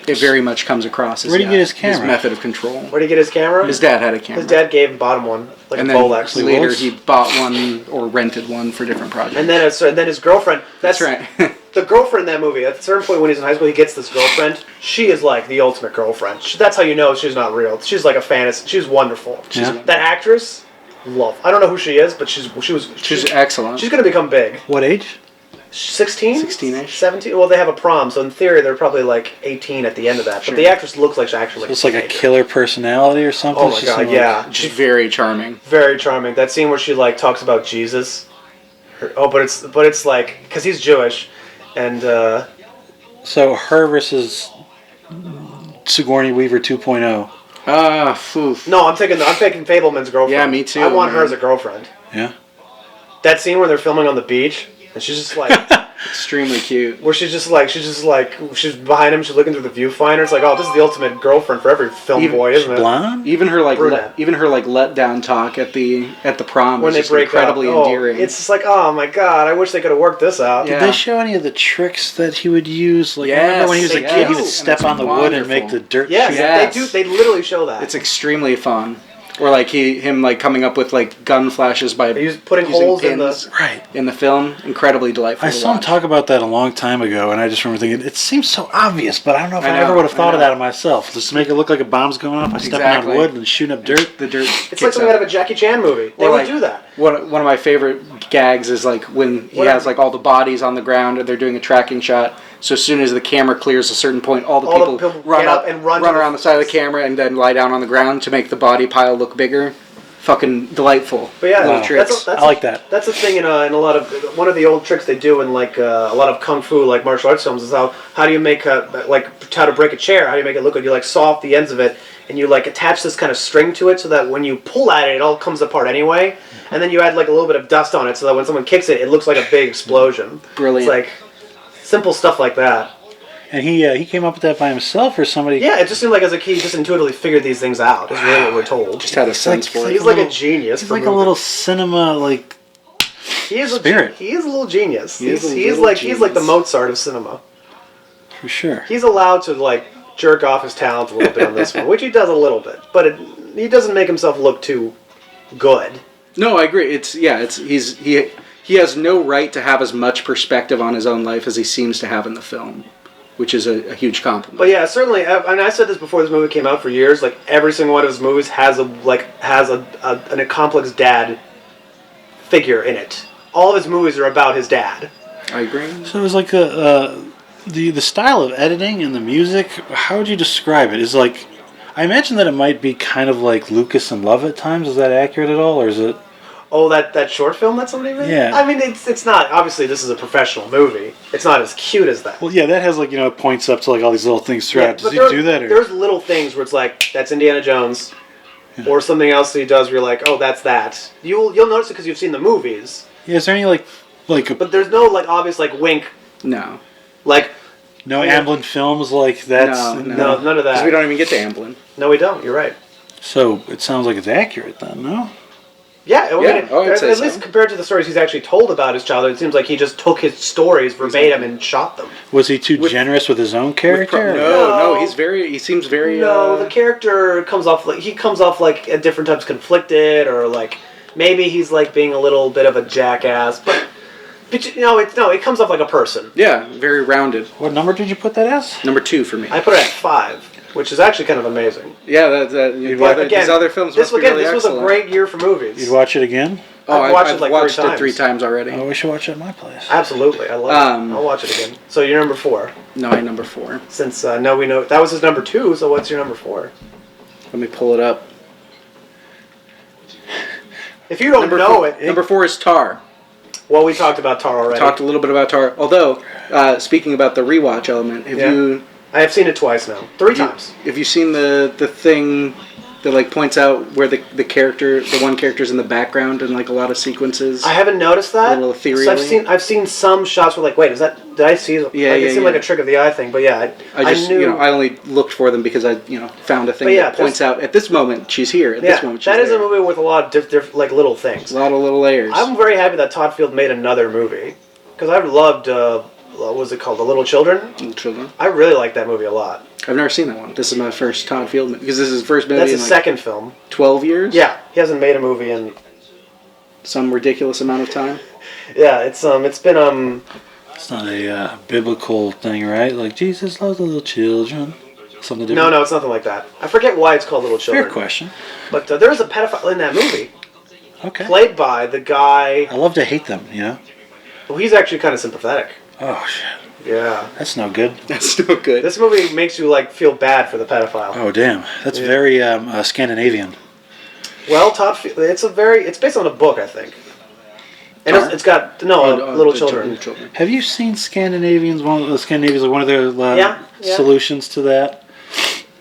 it very much comes across as Where did he get his camera? his method of control. Where did he get his camera? His dad had a camera. His dad bought him one, like and a then Bolex. later Rolex? he bought one or rented one for different projects. And then his girlfriend. That's right. the girlfriend in that movie, at a certain point when he's in high school, he gets this girlfriend. She is like the ultimate girlfriend. That's how you know she's not real. She's like a fantasy. She's wonderful. Yeah. That actress, love. I don't know who she is, but she's excellent. She's going to become big. What age? 16? 16-ish. 17? Well, they have a prom, so in theory they're probably like 18 at the end of that. Sure. But the actress looks like she's actually So it's like a killer personality or something? Oh my She's god, like- yeah. She's very charming. Very charming. That scene where she like talks about Jesus. But it's like, because he's Jewish, and So her versus Sigourney Weaver 2.0. no, I'm taking Fableman's girlfriend. Yeah, me too, I want her man. as a girlfriend. Yeah. That scene where they're filming on the beach, and she's just like, Extremely cute. where she's behind him, she's looking through the viewfinder. It's like, oh, this is the ultimate girlfriend for every film boy, isn't it? Blonde? Even her Brunette. let down talk at the prom When was they just break incredibly up, oh, endearing. it's just like, oh my god, I wish they could have worked this out. Yeah. Did they show any of the tricks that he would use? Like, Yes, remember when he was a they kid, he do. would step And on the it's wood and make wonderful. the dirt Yes, shoot? Yes. they do. They literally show that. It's extremely fun. Or like him like coming up with like gun flashes by They putting using holes in pins the. Right. in the film. Incredibly delightful. I to saw him watch. talk about that a long time ago, and I just remember thinking, it seems so obvious, but I don't know if I I, know, ever would have I thought of know. that of myself. Just to make it look like a bomb's going off by stepping Exactly. on wood and shooting up dirt. The dirt. It's kicks like something out. out of a Jackie Chan movie. They Or would like- do that. One of my favorite gags is like when he What- has like all the bodies on the ground and they're doing a tracking shot. So as soon as the camera clears a certain point, all the All the people people run get up up and run to the- around the side of the camera and then lie down on the ground to make the body pile look bigger. Fucking delightful. But yeah, little Wow. tricks. I like that. That's the thing in a lot of one of the old tricks they do in like a lot of kung fu like martial arts films is how do you make how to break a chair? How do you make it look good? You like saw off the ends of it and you like attach this kind of string to it so that when you pull at it, it all comes apart anyway. And then you add like a little bit of dust on it so that when someone kicks it, it looks like a big explosion. Brilliant. It's like simple stuff like that. And he came up with that by himself, or somebody? Yeah, it just seemed like as a kid, he just intuitively figured these things out. Is really what we're told. Just had a sense like- for it. He's like a genius. He's for like a movies. little cinema, like, He is spirit. He is a little genius. He is a He's little like the genius. Mozart of cinema. for sure. He's allowed to like jerk off his talent a little bit on this one, which he does a little bit, but he doesn't make himself look too good. No, I agree. He has no right to have as much perspective on his own life as he seems to have in the film, which is a huge compliment. But yeah, certainly, and I said this before this movie came out for years. Like every single one of his movies has an complex dad figure in it. All of his movies are about his dad. I agree. So it was like the style of editing and the music. How would you describe it? Is like, I imagine that it might be kind of like Lucas and Love at times. Is that accurate at all, or is it? Oh, that short film that somebody made? Yeah. I mean, it's not, obviously this is a professional movie. It's not as cute as that. Well, yeah, that has like it points up to like all these little things throughout. Does but he do that? Or? There's little things where it's like, that's Indiana Jones. Or something else that he does where you're like, oh, that's that. You'll notice it because you've seen the movies. Yeah, is there any like But there's no like obvious like wink. No. Like, no Amblin films like that's No, no, none of Because that. we don't even get to Amblin. No, we don't. You're right. So it sounds like it's accurate then, no? Yeah, I mean, I'd say at so. least compared to the stories he's actually told about his childhood, it seems like he just took his stories verbatim and shot them. Was he too generous with his own character? No, No. he seems very... No, the character comes off like at different times conflicted, or like maybe he's like being a little bit of a jackass, but it comes off like a person. Yeah, very rounded. What number did you put that as? Number 2 for me. I put it at 5, which is actually kind of amazing. Yeah, these other films must be really this was a excellent. great year for movies. You'd watch it again? Oh, I've watched it I've like watched 3 it times. 3 times already. Oh, we should watch it at my place. Absolutely, I love it. I'll watch it again. So you're number 4. No, I'm number 4. Since we know that was his number 2, so what's your number 4? Let me pull it up. If you don't know it, Number 4 is Tar. well, we talked about Tar already. Talked a little bit about Tar. Although, speaking about the rewatch element, I have seen it twice now, 3 times. Have you seen the thing that like points out where the one character's in the background in like a lot of sequences? I haven't noticed that. A little So ethereally. I've seen some shots where like, wait, did I see? It seemed like a trick of the eye thing, but yeah, I just knew. I only looked for them because I found a thing But yeah, that points out at this moment she's here. At this moment she's that is there. a movie with a lot of different like little things. A lot of little layers. I'm very happy that Todd Field made another movie because I've loved what was it called, The Little Children. Little Children. I really like that movie a lot. I've never seen that one. This is my first Todd Field movie because this is his first movie That's in his like second film. 12 years. Yeah, he hasn't made a movie in. Some ridiculous amount of time. Yeah, it's been It's not a biblical thing, right? Like Jesus loves little children. Something different. No, it's nothing like that. I forget why it's called Little Children. Fair question. But there is a pedophile in that movie, Okay. played by the guy. I love to hate them, you know? Well, he's actually kind of sympathetic. Oh, shit. Yeah. That's no good. That's no good. This movie makes you like feel bad for the pedophile. Oh, damn. That's Yeah. very Scandinavian. Well, it's based on a book, I think. And Tar? it's got Oh, little the children. Have you seen Scandinavians? One of their Yeah. solutions to that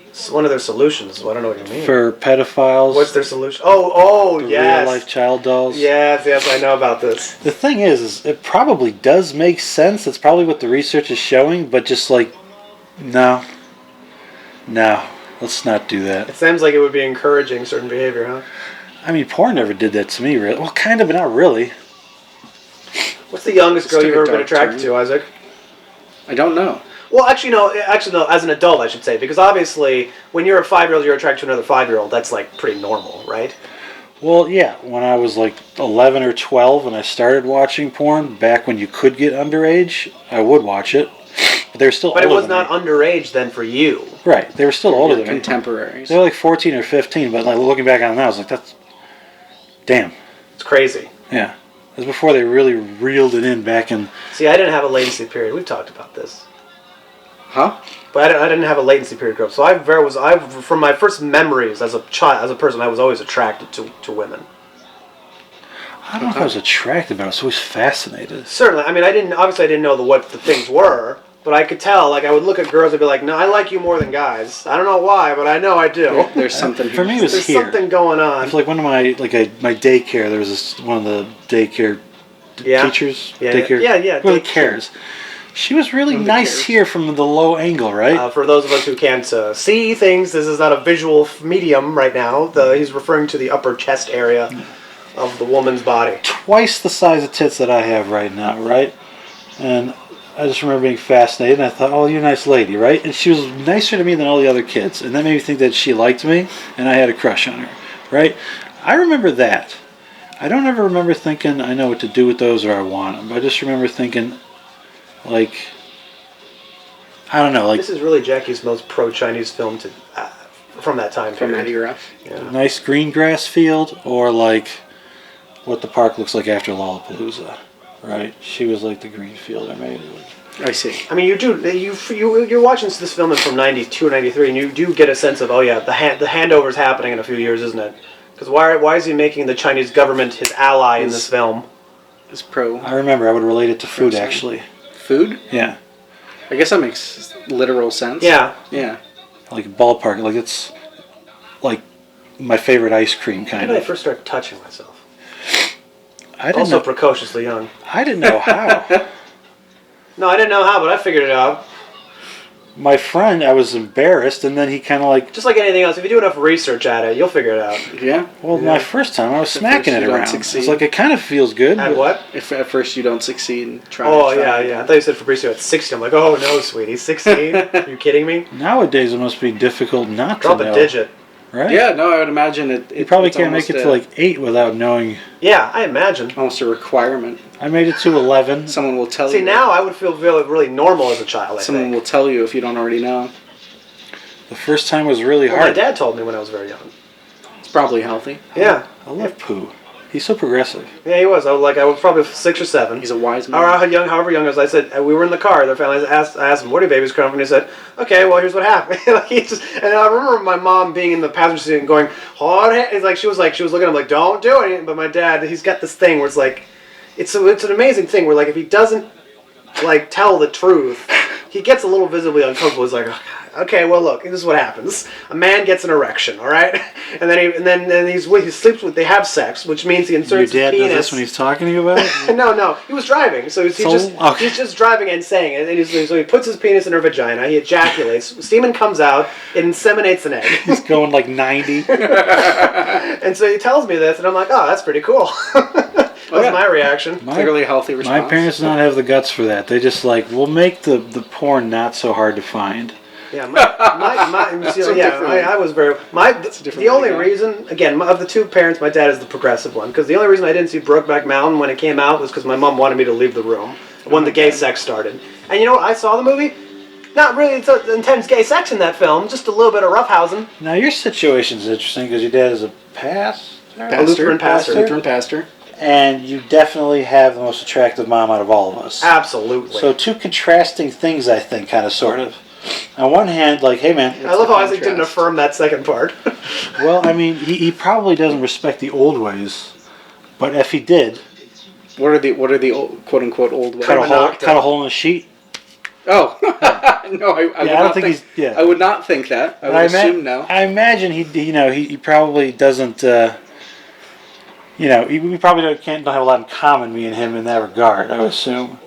It's one of their solutions. Well, I don't know what you mean. for pedophiles. What's their solution? Oh, the yes. real life child dolls. Yes, I know about this. The thing is it probably does make sense. It's probably what the research is showing, but just like, no, let's not do that. It seems like it would be encouraging certain behavior, huh? I mean, porn never did that to me, really. Well, kind of, but not really. What's the youngest girl It's you've took a ever been dark attracted turn. to, Isaac? I don't know. Well, actually, no. As an adult, I should say, because obviously, when you're a 5-year-old, you're attracted to another 5-year-old. That's like pretty normal, right? Well, yeah, when I was like 11 or 12 and I started watching porn, back when you could get underage, I would watch it. But they were still But it older was than not me. underage then for you. Right, they were still older than me. Contemporaries. They were like 14 or 15, but like looking back on it now, I was like, that's... Damn. It's crazy. Yeah. It was before they really reeled it in back in... See, I didn't have a latency period. We've talked about this. Huh? But I didn't have a latency period growth. So from my first memories as a child, as a person, I was always attracted to women. I don't know if I was attracted, but I was always fascinated. Certainly. I mean, I didn't know what the things were, but I could tell. Like, I would look at girls and be like, no, I like you more than guys. I don't know why, but I know I do. There's something For me, it here. was There's here. something going I on. feel like one of my daycare, there was one of the daycare Yeah. teachers. Yeah, daycare. yeah, Who really daycare. cares? She was really One of the nice cares. here from the low angle, right? For those of us who can't see things, this is not a visual medium right now. He's referring to the upper chest area of the woman's body. Twice the size of tits that I have right now, right? And I just remember being fascinated, and I thought, oh, you're a nice lady, right? And she was nicer to me than all the other kids, and that made me think that she liked me, and I had a crush on her, right? I remember that. I don't ever remember thinking I know what to do with those or I want them. I just remember thinking, like, I don't know, like This is really Jackie's most pro-Chinese film from that time From period. that era. Yeah. nice green grass field or like what the park looks like after Lollapalooza, right? She was like the green field, or maybe. I see. I mean, you're watching this film from '92 or '93, and you do get a sense of, oh yeah, the handover's happening in a few years, isn't it? Because why is he making the Chinese government his ally in this film? It's pro I remember I would relate it to food, Sorry. actually. food. Yeah. I guess that makes literal sense. Yeah. Yeah. Like ballpark, like it's like my favorite ice cream How kind did I of. first start touching myself? I didn't Also know. precociously young. I didn't know how. No, I didn't know how, but I figured it out. My friend, I was embarrassed, and then he kind of like. Just like anything else, if you do enough research at it, you'll figure it out. Yeah. Well, Yeah. my first time, I was At smacking first it you don't around. succeed. It's like it kind of feels good. At but- what? If at first you don't succeed, try. Oh, try. yeah. I thought you said Fabrizio at 60. I'm like, oh, no, sweetie. 16? Are you kidding me? Nowadays, it must be difficult not Drop to know. a digit. Right? Yeah. No, I would imagine it. You probably it's can't make it almost to like 8 without knowing. Yeah, I imagine. almost a requirement. I made it to 11. Someone will tell See, you. now I would feel really normal as a child, I Someone think. will tell you if you don't already know. The first time was really Well, my hard. dad told me when I was very young. It's probably healthy. Yeah. I love Pooh. He's so progressive. Yeah, he was. I was probably 6 or 7. He's a wise man. However young as I said, we were in the car. Their family I asked him, "Where do babies come from?" And he said, "Okay, well, here's what happened." And I remember my mom being in the passenger seat and going, "Hard." It's like she was looking at him like, "Don't do it." But my dad, he's got this thing where it's like, it's an amazing thing where like if he doesn't like tell the truth, he gets a little visibly uncomfortable. He's like, okay, well, look, this is what happens. A man gets an erection, all right, and then he sleeps with. They have sex, which means he Your inserts dad his does penis. this when he's talking to you about it? No, he was driving, so he's Okay. just driving and saying it. And so he puts his penis in her vagina. He ejaculates. Semen comes out. It inseminates an egg. He's going like 90. And so he tells me this, and I'm like, oh, that's pretty cool. That's yeah. my reaction. Clearly a healthy response. My parents do not have the guts for that. They just like, we'll make the porn not so hard to find. Yeah, I was very different the only way to go. reason, again, of the two parents, my dad is the progressive one, because the only reason I didn't see Brokeback Mountain when it came out was because my mom wanted me to leave the room. when the gay sex started. And you know what? I saw the movie. Not really intense gay sex in that film. Just a little bit of roughhousing. Now your situation's interesting because your dad is a pastor. Lutheran pastor. Lutheran pastor. And you definitely have the most attractive mom out of all of us. Absolutely. So two contrasting things, I think, kind of, sort of. On one hand, like, hey, man. I love how Isaac contrast? didn't affirm that second part. Well, I mean, he probably doesn't respect the old ways. But if he did, What are the old, quote unquote old ways? cut knocked a hole in the sheet. Oh no, I would I don't not think he's. Yeah. I would not think that. I would assume no. I imagine he probably doesn't. We probably don't have a lot in common, me and him, in that regard. I would assume,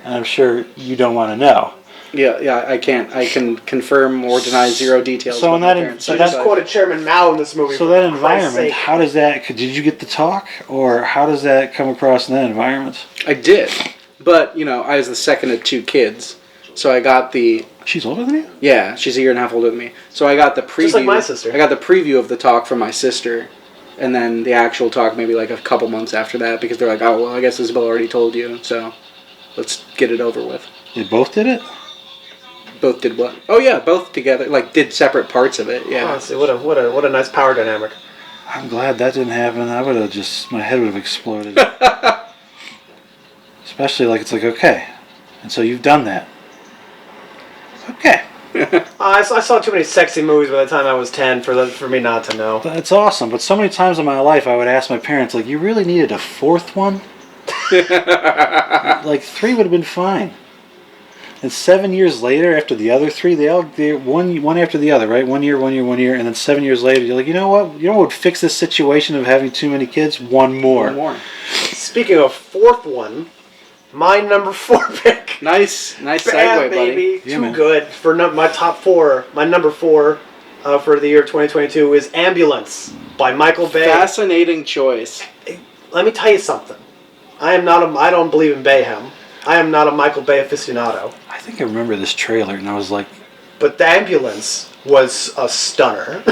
and I'm sure you don't want to know. Yeah, I can't. I can confirm or deny zero details. So about in my that- parents' so I suicide. just quoted Chairman Mao in this movie. So for that Christ's environment, sake. how does that? Did you get the talk, or how does that come across in that environment? I did, but I was the second of two kids, so I got the. She's older than you. Yeah, she's a year and a half older than me. So I got the preview. Just like my sister. I got the preview of the talk from my sister, and then the actual talk maybe like a couple months after that because they're like, oh well, I guess Isabel already told you, so let's get it over with. They both did it. Both did what? Oh yeah, both together. Like did separate parts of it. Yeah. Honestly, what a nice power dynamic. I'm glad that didn't happen. I would have my head would have exploded. Especially it's like, okay, and so you've done that. Okay, I saw too many sexy movies by the time I was 10 for me not to know. that's awesome. But so many times in my life, I would ask my parents, like, you really needed a fourth one? Like 3 would have been fine. And 7 years later, after the other 3, they're one after the other, right? 1 year, and then 7 years later, you're like, you know what? You know what would fix this situation of having too many kids? One more. One more. Speaking of fourth one, my number 4 pick. Nice Bam, segue, buddy. baby. Yeah, Too man. good for my top 4. My number 4 for the year 2022 is Ambulance by Michael Bay. Fascinating choice. Let me tell you something. I don't believe in Bayhem. I am not a Michael Bay aficionado. I think I remember this trailer, and I was like, But The Ambulance was a stunner.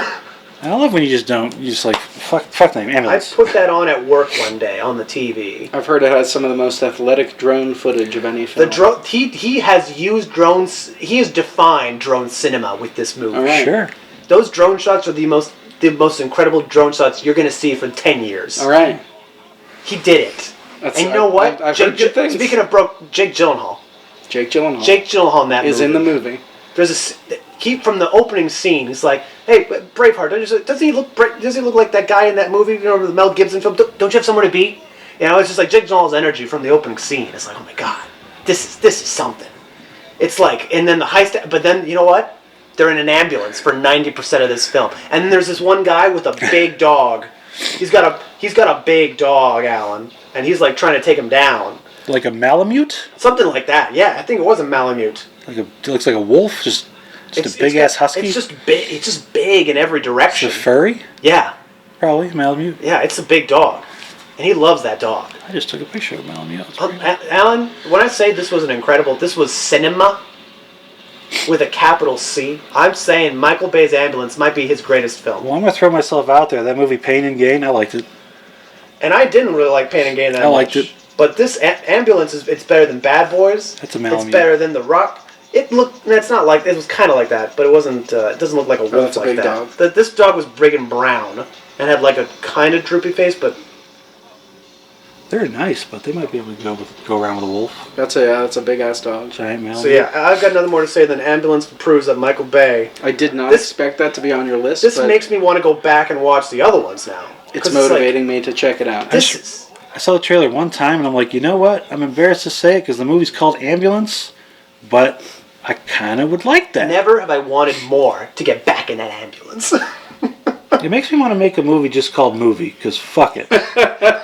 I love when you just like, fuck the name, I ambulance. put that on at work one day on the TV. I've heard it has some of the most athletic drone footage of any The film. drone. He has used drones. He has defined drone cinema with this movie. All right. Sure. Those drone shots are the most incredible drone shots you're going to see for 10 years. All right. He did it. That's, And you know what? I've heard good things. Speaking of Jake Gyllenhaal. Jake Gyllenhaal Jake Gyllenhaal in that is movie. in the movie. There's from the opening scene. He's like, "Hey, Braveheart, doesn't he look? Does he look like that guy in that movie? The Mel Gibson film? Don't you have somewhere to be?" It's just like Jake Gyllenhaal's energy from the opening scene. It's like, oh my god, this is something. It's like, and then the heist. But then you know what? They're in an ambulance for 90% of this film, and then there's this one guy with a big dog. He's got a big dog, Alan, and he's like trying to take him down. Like a Malamute? Something like that. Yeah, I think it was a Malamute. It looks like a wolf, just a big ass husky. It's just big. It's just big in every direction. It's a furry, Yeah, probably Malamute. yeah. It's a big dog, and he loves that dog. I just took a picture of Malamute. That's pretty- Alan, when I say this was this was cinema with a capital C. I'm saying Michael Bay's Ambulance might be his greatest film. Well, I'm gonna throw myself out there. That movie, Pain and Gain, I liked it. And I didn't really like Pain and Gain that I much. liked it. But this Ambulance it's better than Bad Boys. That's a It's Malamute. better than The Rock. It's not like it was kind of like that, but it wasn't. It doesn't look like a wolf that's a like big that. dog. This dog was big and brown and had like a kind of droopy face, but They're nice, but they might be able to go around with a wolf. That's a big ass dog. Giant Malamute. so yeah, I've got nothing more to say than Ambulance proves that Michael Bay. I did not This- expect that to be on your list. This but makes me want to go back and watch the other ones now. it's 'Cause like, motivating me to check it out. this is I saw the trailer one time, and I'm like, you know what? I'm embarrassed to say it because the movie's called Ambulance, but I kind of would like that. never have I wanted more to get back in that ambulance. It makes me want to make a movie just called Movie, because fuck it.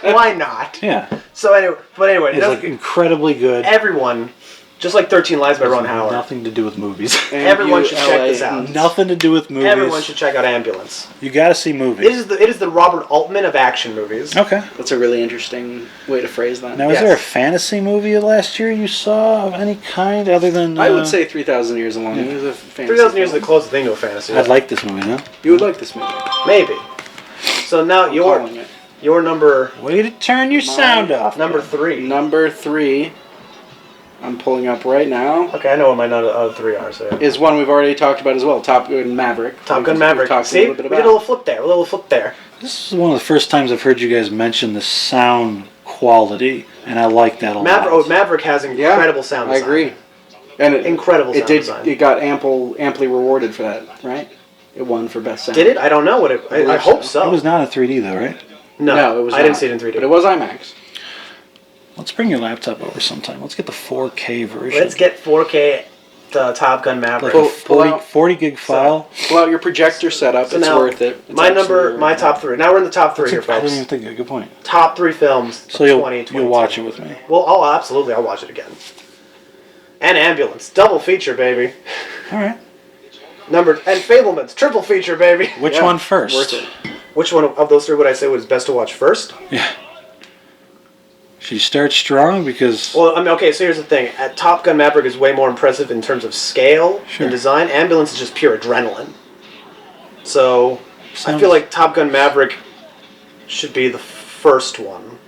Why not? Yeah. So anyway, It's like incredibly good. everyone, just like 13 Lies by Ron Howard. Nothing to do with movies. Everyone should check this out. Ambulance. Nothing to do with movies. Everyone should check out Ambulance. You gotta see Movie. It is the Robert Altman of action movies. Okay. That's a really interesting way to phrase that. Now, is Yes. there a fantasy movie last year you saw of any kind other than... I would say 3,000 Years Alone. It was a fantasy 3,000 Years is film. the closest thing to a fantasy. I'd like this movie, huh? You would like this movie. Maybe. So now I'm calling it. your number Way to turn your sound off. number 3. Number 3 I'm pulling up right now. Okay, I know what my other three are. So Is one we've already talked about as well. Top Gun Maverick. Top Gun We've Maverick. talked See, a little bit we about. did a little flip there. A little flip there. This is one of the first times I've heard you guys mention the sound quality, and I like that a Maverick. lot. Oh, Maverick has incredible sound I design. agree. And Incredible It sound did. design. It got amply rewarded for that, right? It won for best sound. Did it? I don't know what it. I hope so. It was not in 3D though, right? No, it was. I not. didn't see it in 3D. But it was IMAX. Let's bring your laptop over sometime. Let's get the 4K version. Let's get 4K Top Gun Maverick. like a Pull 40, out. 40 gig file. Pull out your projector setup. So it's now, worth it. It's my absolutely my worth it. top three. Now we're in the top three here, I didn't folks. even think of it. Good point. Top three films. So of you'll 2022. watch it with me. Well, oh, absolutely, I'll watch it again. And Ambulance, double feature, baby. All right. And Fablemans, triple feature, baby. Which Yeah, one first? Worth it. Which one of those three would I say was best to watch first? Yeah. Should you start strong because Well, I mean, okay, so here's the thing. Top Gun Maverick is way more impressive in terms of scale Sure. and design. Ambulance is just pure adrenaline. So, I Sounds- feel like Top Gun Maverick should be the first one.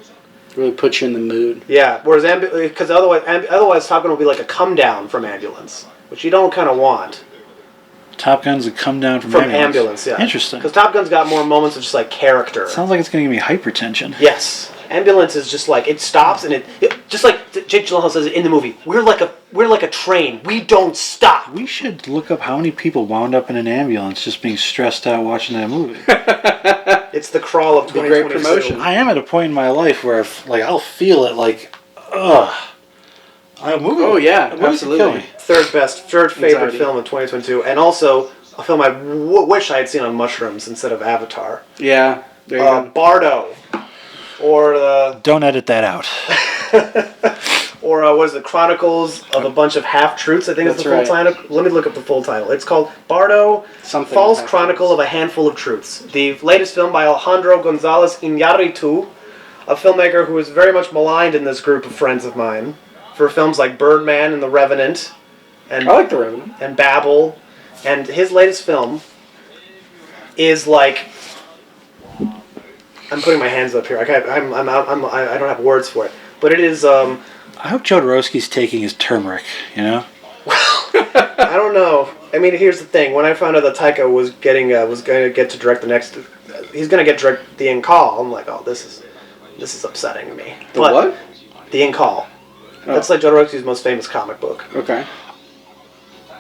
Really put you in the mood. Yeah, whereas because otherwise Top Gun will be like a come down from Ambulance, which you don't kind of want. Top Gun's a come down from, From Ambulance, yeah. Interesting. Because Top Gun's got more moments of just like character. Sounds like it's going to give me hypertension. Yes, Ambulance is just like it stops and it just like Jake Gyllenhaal says it in the movie. We're like a train. We don't stop. We should look up how many people wound up in an ambulance just being stressed out watching that movie. It's the crawl of Be great 2022. promotion. I am at a point in my life where I'll feel it like, ugh. A movie, Oh, yeah, a movie could absolutely. kill me. Third favorite Anxiety. film of 2022, and also a film I wish I had seen on mushrooms instead of Avatar. Yeah. There you go. Bardo, or the Don't edit that out. what is it? Chronicles of a Bunch of Half Truths. I think is the That's full right. title. Let me look up the full title. It's called Bardo, Something False with Chronicle half-truths. of a Handful of Truths. The latest film by Alejandro Gonzalez Iñárritu, a filmmaker who is very much maligned in this group of friends of mine for films like Birdman and The Revenant, and I like The Revenant. and Babel, and his latest film is like. I'm putting my hands up here. I don't have words for it, but it is. I hope Jodorowsky's taking his turmeric, you know? I don't know. I mean, here's the thing. When I found out that Taika was going to get to direct the next, he's going to get to direct The Incal. I'm like, oh, this is upsetting to me. The what? The Incal. Oh. That's like Jodorowsky's most famous comic book. Okay.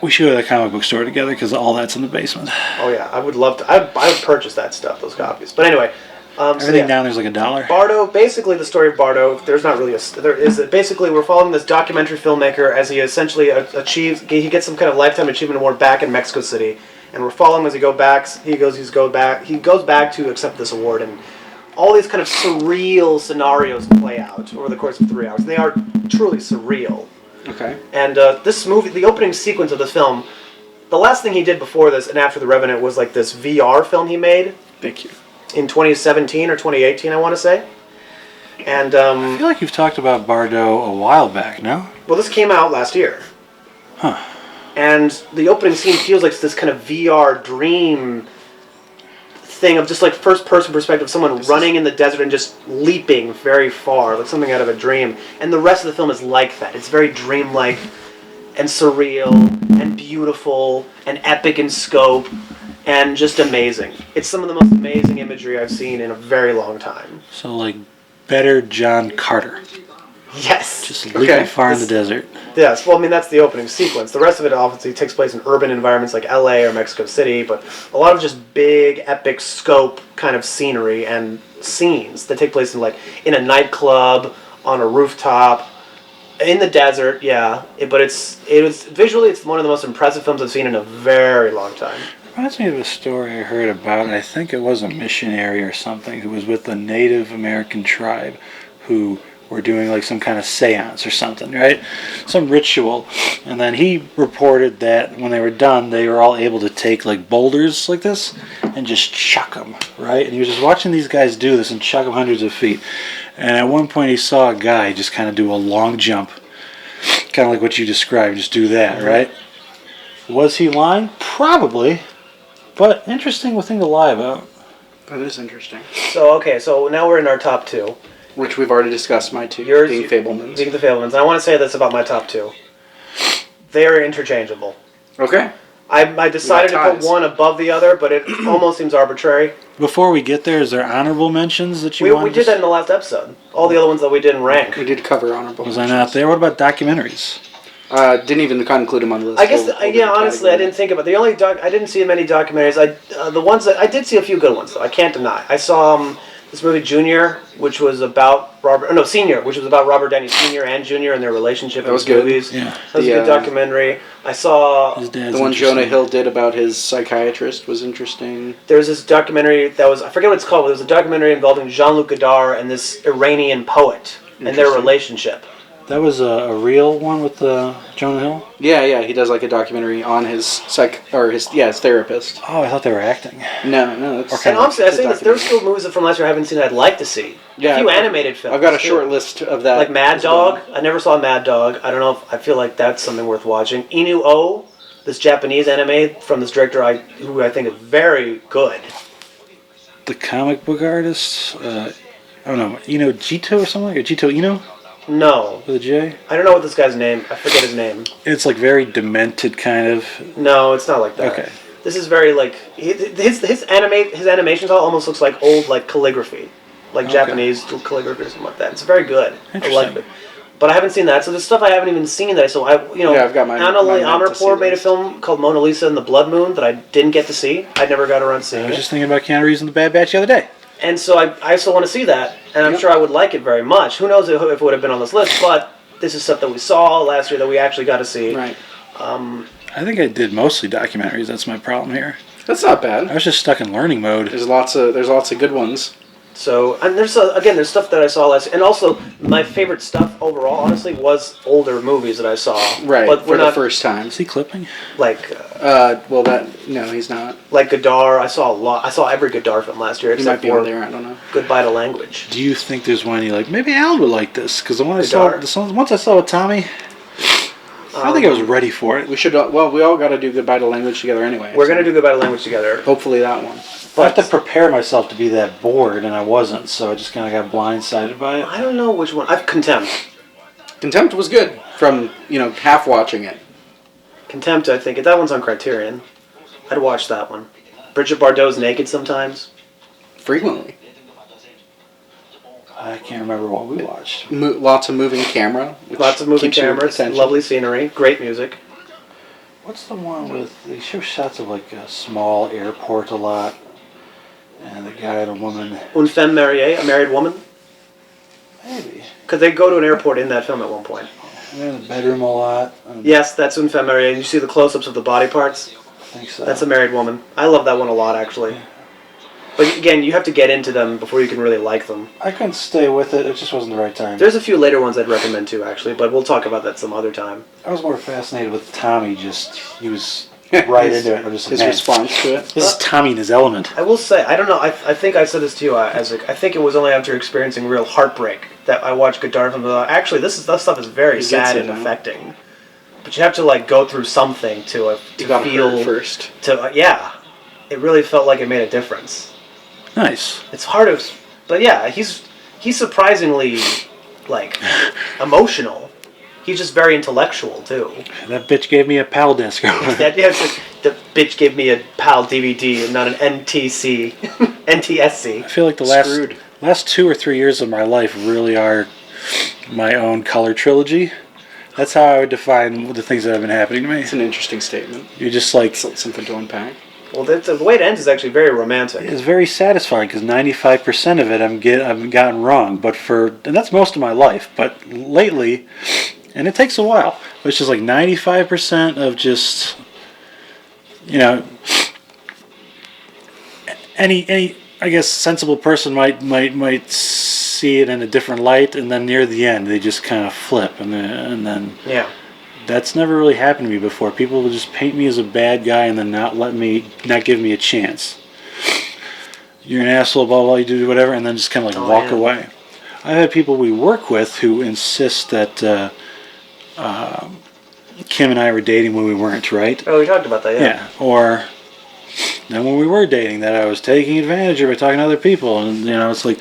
We should go to the comic book store together because all that's in the basement. Oh yeah, I would love to. I would purchase that stuff, those copies. But anyway, so Everything yeah. down there's like $1. Bardo, basically the story of Bardo, there's not really there is, basically we're following this documentary filmmaker as he essentially he gets some kind of lifetime achievement award back in Mexico City, and we're following him as he goes back to accept this award, and all these kind of surreal scenarios play out over the course of 3 hours. And they are truly surreal. Okay. And this movie, the opening sequence of the film, the last thing he did before this and after The Revenant was like this VR film he made Thank you. in 2017 or 2018, I want to say. And I feel like you've talked about Bardo a while back, no? well, this came out last year. Huh. And the opening scene feels like this kind of VR dream thing of just like first-person perspective, someone running in the desert and just leaping very far, like something out of a dream. And the rest of the film is like that. It's very dreamlike and surreal and beautiful and epic in scope and just amazing. It's some of the most amazing imagery I've seen in a very long time. So like better John Carter. Yes. Just leaping far in the desert. Yes, well, I mean, that's the opening sequence. The rest of it obviously takes place in urban environments like LA or Mexico City, but a lot of just big, epic scope kind of scenery and scenes that take place in a nightclub, on a rooftop, in the desert, yeah. But it's visually, it's one of the most impressive films I've seen in a very long time. Reminds me of a story I heard about, I think it was a missionary or something, who was with a Native American tribe who were doing like some kind of seance or something, right? Some ritual. And then he reported that when they were done, they were all able to take like boulders like this and just chuck them, right? And he was just watching these guys do this and chuck them hundreds of feet. And at one point he saw a guy just kind of do a long jump, kind of like what you described, just do that, right? Was he lying? Probably. But interesting thing to lie about. That is interesting. So, okay, so now we're in our top two. Which we've already discussed, my two Yours being Fablemans. Being the Fablemans. I want to say that's about my top two. They're interchangeable. Okay. I decided to put ties. one above the other, but it almost seems arbitrary. Before we get there, is there honorable mentions that you We want? did that in the last episode. All the other ones that we didn't rank. We did cover honorable Was I not there? What about documentaries? Didn't even include them on the list. I guess, We'll do yeah, the honestly, I category. didn't think about the only I didn't see many documentaries. The ones that I did see a few good ones though. I can't deny. I saw this movie Junior, which was about Senior, which was about Robert Downey Senior and Junior and their relationship. That was in good. movies. Yeah. That was a good documentary. I saw His dad's The one interesting. Jonah Hill did about his psychiatrist was interesting. there was this documentary that was I forget what it's called. But it was a documentary involving Jean-Luc Godard and this Iranian poet and their Interesting. relationship. That was a real one with Jonah Hill? Yeah, he does like a documentary on his his therapist. Oh, I thought they were acting. No, it's And honestly, I it's a think that there's documentary. still movies from last year I haven't seen that I'd like to see. Yeah, a few I've- animated films. I've got a too. short list of that. Like Mad as well. Dog. I never saw Mad Dog. I don't know if I feel like that's something worth watching. Inu Oh, this Japanese anime from this director who I think is very good. The comic book artist, I don't know, Ino Jito or something? Or Jito Ino No, with a J? I don't know what this guy's name. I forget his name. It's like very demented kind of. No, it's not like that. Okay. This is very like his animation style almost looks like old like calligraphy, like Okay. Japanese calligraphy or something like that. It's very good. I like Interesting. it. But I haven't seen that. So there's stuff I haven't even seen that I saw. Yeah, I've got my Anna note to see Amirpour made a list. film called Mona Lisa and the Blood Moon that I didn't get to see. I never got around to I seeing was it. just thinking about Keanu Reeves and The Bad Batch the other day. And so I still want to see that, and I'm Yep. sure I would like it very much. Who knows if it would have been on this list, but this is stuff that we saw last year that we actually got to see. Right. I think I did mostly documentaries. That's my problem here. That's not I bad. was just stuck in learning mode. There's lots of good ones. So, and there's stuff that I saw last year. And also, my favorite stuff overall, honestly, was older movies that I saw. Right. But for we're the not, first time. Is he clipping? like, No, he's not. like Godard. I saw a lot. I saw every Godard film last year, He might except be on for there. I don't know. Goodbye to Language. Do you think there's one you like? Maybe Alan would like this because the one I Godard? saw, once I saw with Tommy, I think I was ready for it. We should. Well, we all got to do Goodbye to Language together anyway. We're going to do Goodbye to Language together. Hopefully that one. I have to prepare myself to be that bored, and I wasn't, so I just kind of got blindsided by it. I don't know which one. I've Contempt. Contempt was good from half watching it. Contempt, I think. That one's on Criterion. I'd watch that one. Bridget Bardot's naked sometimes. Frequently. I can't remember what we watched. Lots of moving camera. which Lots of moving keeps your cameras, attention. lovely scenery, great music. What's the one with they show shots of like a small airport a lot, and the guy and a woman? Une femme mariée, a married woman. Maybe. Because they go to an airport in that film at one point. And they're in the bedroom a lot. Yes, that's Une femme mariée. And you see the close-ups of the body parts. I think so. That's a married woman. I love that one a lot, actually. But again, you have to get into them before you can really like them. I couldn't stay with it. It just wasn't the right time. There's a few later ones I'd recommend too, actually, but we'll talk about that some other time. I was more fascinated with Tommy. He was right into it. I'm just like, His man, response to it. This is Tommy in his element. I will say, I don't know, I think I said this to you, Isaac. I think it was only after experiencing real heartbreak that I watched Godard films. Actually, this stuff is very He gets sad it, and huh? affecting. But you have to go through something to You got feel hurt first. yeah. It really felt like it made a difference. Nice. It's hard to, but yeah, he's surprisingly emotional. He's just very intellectual too. That bitch gave me a PAL disc. The bitch gave me a PAL DVD and not an NTC, NTSC. I feel like the last 2 or 3 years of my life really are my own color trilogy. That's how I would define the things that have been happening to me. It's an interesting statement. You're just like, Something to unpack. Well, the way it ends is actually very romantic. it's very satisfying because 95% of it I've gotten wrong. And that's most of my life. But lately, and it takes a while, but it's just like 95% of just, any I guess sensible person might see it in a different light, and then near the end they just kind of flip, and then Yeah. that's never really happened to me before. People will just paint me as a bad guy and then not give me a chance. You're an asshole, blah blah, you do whatever, and then just kind of walk yeah. away. I've had people we work with who insist that Kim and I were dating when we weren't, right? Oh, we talked about that, yeah. Yeah, or then when we were dating, that I was taking advantage of by talking to other people, and it's like,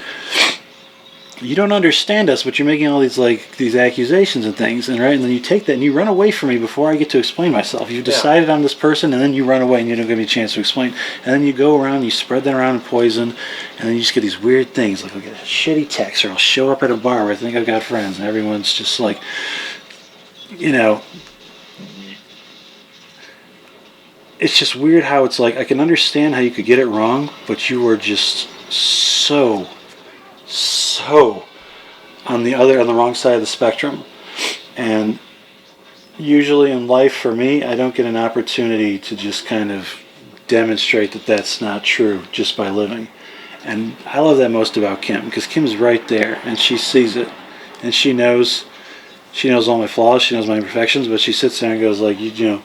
you don't understand us, but you're making all these accusations and things, and right, and then you take that and you run away from me before I get to explain myself. You've decided on this person, and then you run away and you don't give me a chance to explain. And then you go around, and you spread that around in poison, and then you just get these weird things like I'll get a shitty text, or I'll show up at a bar where I think I've got friends, and everyone's just like, you know. It's just weird how it's like I can understand how you could get it wrong, but you are just so on the wrong side of the spectrum. And usually in life for me, I don't get an opportunity to just kind of demonstrate that that's not true just by living. And I love that most about Kim, because Kim's right there and she sees it, and she knows all my flaws, she knows my imperfections, but she sits there and goes like, you know,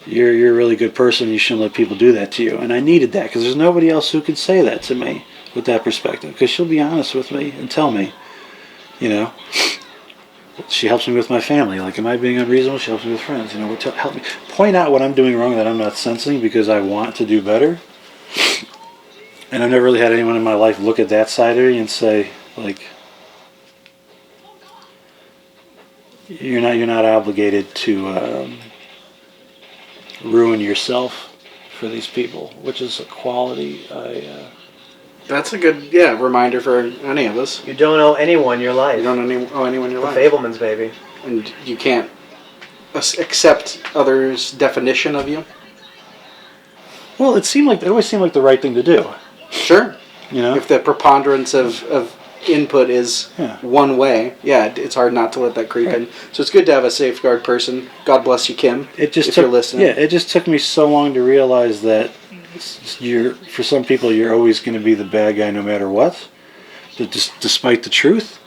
you're a really good person, you shouldn't let people do that to you. And I needed that, because there's nobody else who can say that to me with that perspective, because she'll be honest with me and tell me, you know. She helps me with my family. Like, am I being unreasonable? She helps me with friends. You know, help me point out what I'm doing wrong that I'm not sensing, because I want to do better. And I've never really had anyone in my life look at that side of me and say, like, you're not obligated to ruin yourself for these people, which is a quality That's a good reminder for any of us. You don't owe anyone your life. You don't owe anyone your life. Fableman's baby. And you can't accept others' definition of you. Well, it always seemed like the right thing to do. Sure. You know, if the preponderance of input is one way, it's hard not to let that creep in. So it's good to have a safeguard person. God bless you, Kim. You're listening. Yeah, it just took me so long to realize that for some people, you're always going to be the bad guy no matter what, despite the truth.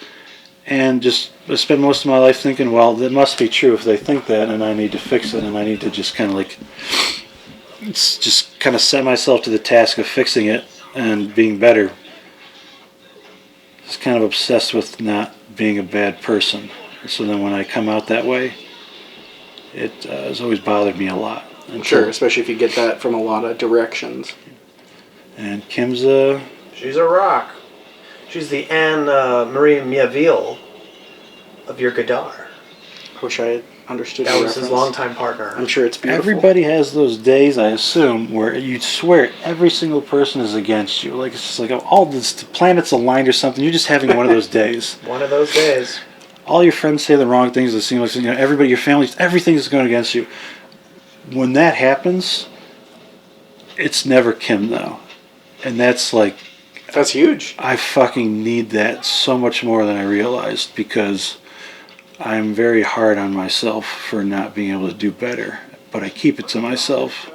And I spend most of my life thinking, well, that must be true if they think that, and I need to fix it, and I need to just kind of set myself to the task of fixing it and being better. Just kind of obsessed with not being a bad person. So then when I come out that way, it has always bothered me a lot. Sure, especially if you get that from a lot of directions. And Kim's she's a rock. She's the Anne Marie Miaville of your Godard. I wish I had understood that was his longtime partner. I'm sure it's beautiful. Everybody has those days, I assume, where you swear every single person is against you. Like, it's just like all the planets aligned or something. You're just having one of those days. One of those days. All your friends say the wrong things. It seems like, everybody, your family, everything is going against you. When that happens, it's never Kim, though. And that's like... That's huge. I fucking need that so much more than I realized, because I'm very hard on myself for not being able to do better. But I keep it to myself.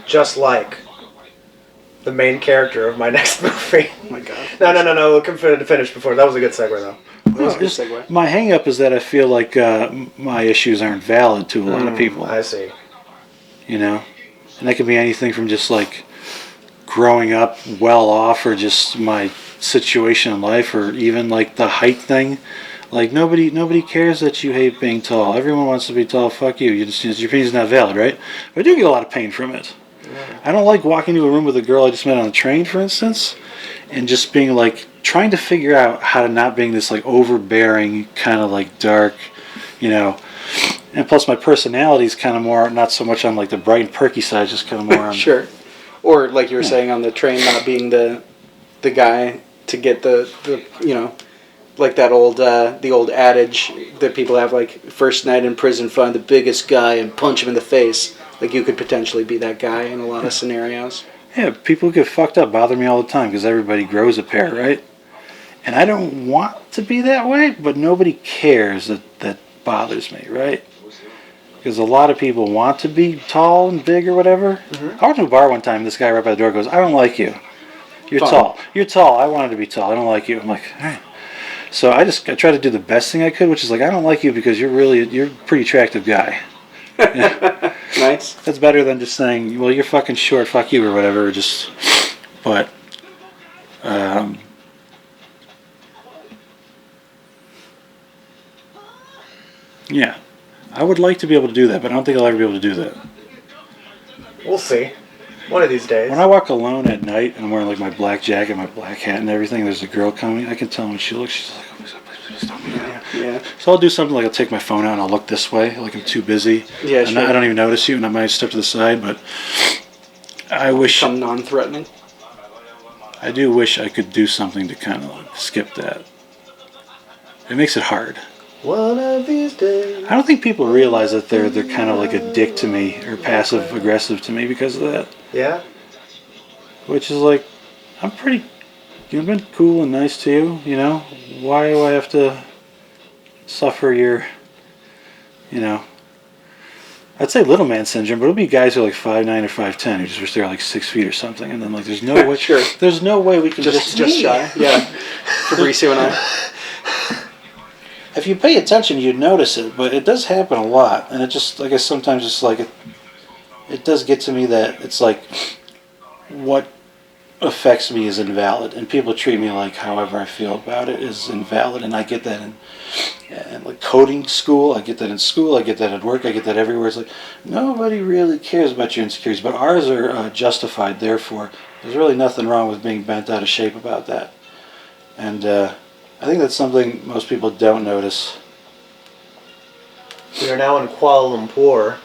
Just like the main character of my next movie. Oh my God. No. We'll finish before. That was a good segue, though. My hang up is that I feel like my issues aren't valid to a lot of people. I see. And that could be anything from just like growing up well off, or just my situation in life, or even like the height thing. Like nobody cares that you hate being tall. Everyone wants to be tall. Fuck you. Your opinion's not valid, right? But I do get a lot of pain from it. Yeah. I don't like walking into a room with a girl I just met on the train, for instance, and just being like trying to figure out how to not being this like overbearing, kind of like dark, and plus my personality is kind of more, not so much on like the bright and perky side, just kind of more on... Sure. Or like you were saying on the train, not being the guy to get the like that old the old adage that people have, like, first night in prison, find the biggest guy and punch him in the face. Like, you could potentially be that guy in a lot of scenarios. Yeah, people get fucked up bother me all the time because everybody grows a pair, right? And I don't want to be that way, but nobody cares that bothers me, right? Because a lot of people want to be tall and big or whatever. Mm-hmm. I went to a bar one time, this guy right by the door goes, I don't like you. You're tall. You're tall. I wanted to be tall. I don't like you. I'm like, all right. So I tried to do the best thing I could, which is like, I don't like you because you're a pretty attractive guy. Nice. That's better than just saying, well, you're fucking short, fuck you, or whatever. But yeah, I would like to be able to do that, but I don't think I'll ever be able to do that. We'll see. One of these days. When I walk alone at night and I'm wearing like my black jacket, my black hat, and everything, there's a girl coming. I can tell when she looks. She's like, "Oh my God, please stop me!" Yeah. So I'll do something like I'll take my phone out and I'll look this way, like I'm too busy. Yeah, and sure. I don't even notice you, and I might step to the side. But I wish, Become non-threatening. I do wish I could do something to kind of like skip that. It makes it hard. One of these days. I don't think people realize that they're kind of like a dick to me or passive aggressive to me because of that. Yeah. Which is like, I'm pretty, I've been cool and nice to you, you know? Why do I have to suffer your, you know? I'd say little man syndrome, but it'll be guys who are like 5'9" or 5'10" who just wish they're like 6 feet or something, and then like there's no way, Sure. there's no way we can Just shy. Yeah. Fabricio and I. If you pay attention, you'd notice it, but it does happen a lot, and it just, I guess sometimes it's like, it does get to me that it's like, what affects me is invalid, and people treat me like however I feel about it is invalid, and I get that in like coding school, I get that in school, I get that at work, I get that everywhere. It's like, nobody really cares about your insecurities, but ours are justified, therefore, there's really nothing wrong with being bent out of shape about that. And, I think that's something most people don't notice. We are now in Kuala Lumpur,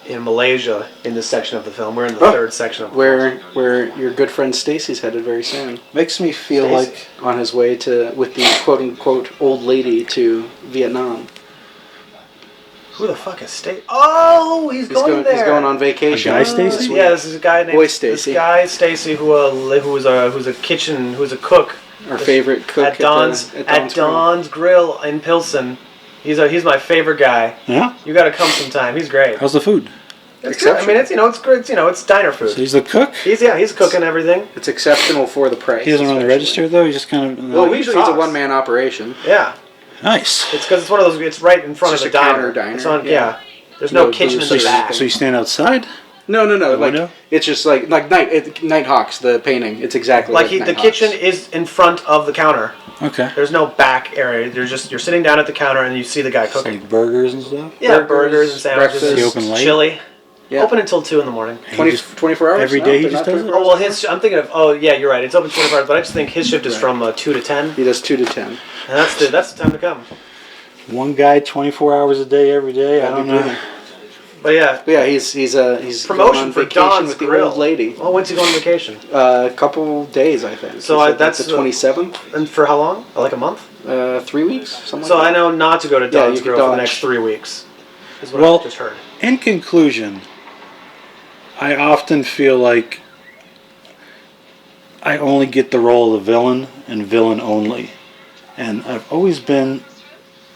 in Malaysia, in this section of the film. We're in the third section of the film. Where your good friend Stacy's headed very soon. Makes me feel Stacy. like On his way to, with the quote-unquote old lady to Vietnam. Who the fuck is Stacy? Oh, he's going there. He's going on vacation. A guy Stacy? Yeah, this is a guy named Boy Stacy. This guy Stacy who's a cook. Our favorite cook at Don's Grill in Pilsen. He's my favorite guy. yeah. You got to come sometime. He's great. How's the food? It's good. I mean, it's great. It's diner food. So he's the cook. He's cooking everything. It's exceptional for the price. He doesn't run the especially. register though. He just kind of. Well, usually it's a talks. one-man operation. Yeah, nice. it's because it's one of those. It's right in front It's of just the a diner. counter It's on. diner, Yeah. yeah. There's no No kitchen in booze the or back. So you stand outside. No. Like window? it's just like Nighthawks, the painting. It's exactly Like like the Nighthawks. kitchen is in front of the counter. Okay. There's no back area. You're sitting down at the counter and you see the guy It's cooking. like burgers and stuff. Yeah, burgers and sandwiches. breakfast. Is he open late? Chili. Yeah. Open until 2 in the morning. 24 hours every No, day he they're just not does it? 24 Oh well, I'm thinking of. Oh yeah, you're right. It's open 24 hours, but I just think his shift is Right. from 2 to 10, and He does 2 to 10. that's the time to come. One guy, 24 hours a day, every day. I That'd don't be know. good. But yeah, But yeah, he's going promotion on for vacation Don's with the Grill. old lady. Well, when's he going on vacation? A couple days, I think. So He said that's the 27th. And for how long? Like a month? 3 weeks, something So like I that. know not to go to Yeah, Don's you could Grill for the dodge. next 3 weeks. Is what Well- I just heard. In conclusion, I often feel like I only get the role of the villain and villain only. And I've always been,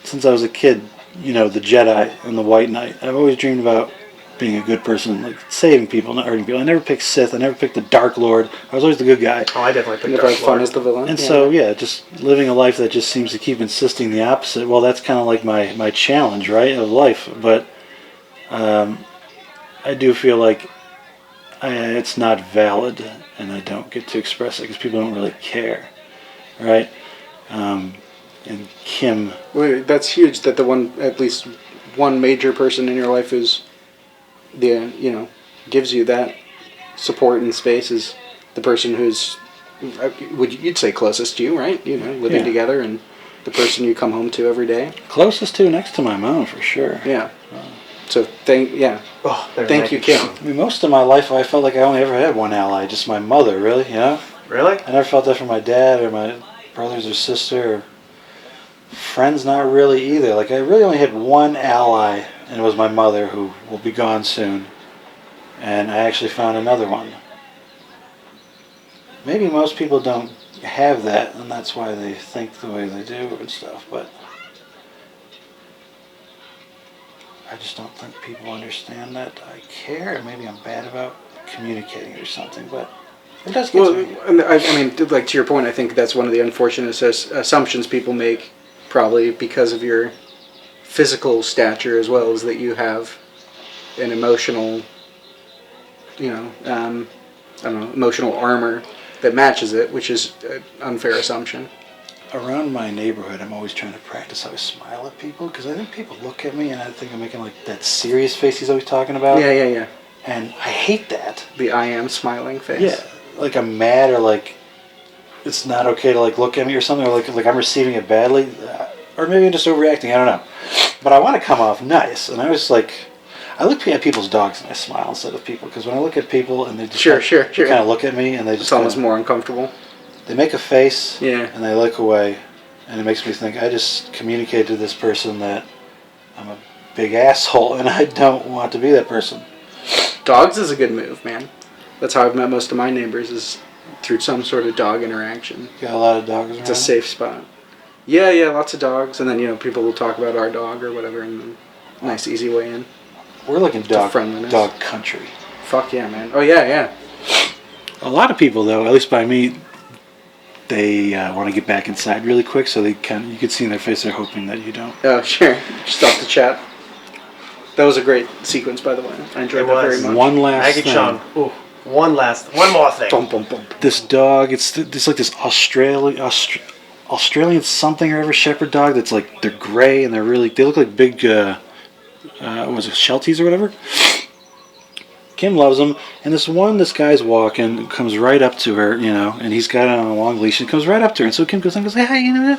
since I was a kid, you know, the Jedi and the White Knight. I've always dreamed about being a good person, like saving people, not hurting people. I never picked Sith. I never picked the Dark Lord. I was always the good guy. Oh, I definitely picked Never had Dark fun Lord. as the villain. And Yeah. so, yeah, just living a life that just seems to keep insisting the opposite. Well, that's kind of like my challenge, right, of life. But I do feel like it's not valid, and I don't get to express it because people don't really care, right? And Kim, Well, that's huge that at least one major person in your life who's gives you that support and space is the person who's you'd say closest to you, right? Living Yeah. together and the person you come home to every day. closest to next to my mom for sure. Yeah. So thank Oh, there's you, Nike. Kim. I mean, most of my life I felt like I only ever had one ally, just my mother, really, you know? Really? I never felt that from my dad or my brothers or sister or friends, not really either. Like, I really only had one ally, and it was my mother, who will be gone soon. And I actually found another one. Maybe most people don't have that, and that's why they think the way they do and stuff, but I just don't think people understand that I care. Maybe I'm bad about communicating or something, but it does get to me. Well, and I mean, like to your point, I think that's one of the unfortunate assumptions people make, probably because of your physical stature as well as that you have an emotional, emotional armor that matches it, which is an unfair assumption. Around my neighborhood, I'm always trying to practice how I smile at people, because I think people look at me and I think I'm making like that serious face he's always talking about. Yeah. And I hate that. The I am smiling face. Yeah, like I'm mad or like it's not okay to like look at me or something, or like I'm receiving it badly, or maybe I'm just overreacting. I don't know, but I want to come off nice, and I was like, I look at people's dogs and I smile instead of people because when I look at people and they just Sure. kind of look at me and they just It's almost more uncomfortable. they make a face Yeah. and they look away, and it makes me think I just communicated to this person that I'm a big asshole and I don't want to be that person. Dogs is a good move, man. That's how I've met most of my neighbors is through some sort of dog interaction. Got a lot of dogs around. It's a safe spot. Yeah, lots of dogs, and then people will talk about our dog or whatever, and then nice easy way in. We're looking dog friendliness. country. Fuck yeah, man. Oh yeah. A lot of people, though, at least by me, they want to get back inside really quick, so you could see in their face they're hoping that you don't. Oh sure. Stop the chat. That was a great sequence, by the way. I enjoyed It that was. very much. One last Maggie thing. Chung. Ooh, one more thing. Bum, bum, bum. This dog, it's like this Australian something or ever shepherd dog that's like they're gray and they look like big was it Shelties or whatever. Kim loves them, and this guy's walking, comes right up to her, and he's got it on a long leash, and comes right up to her, and so Kim goes and goes, hey,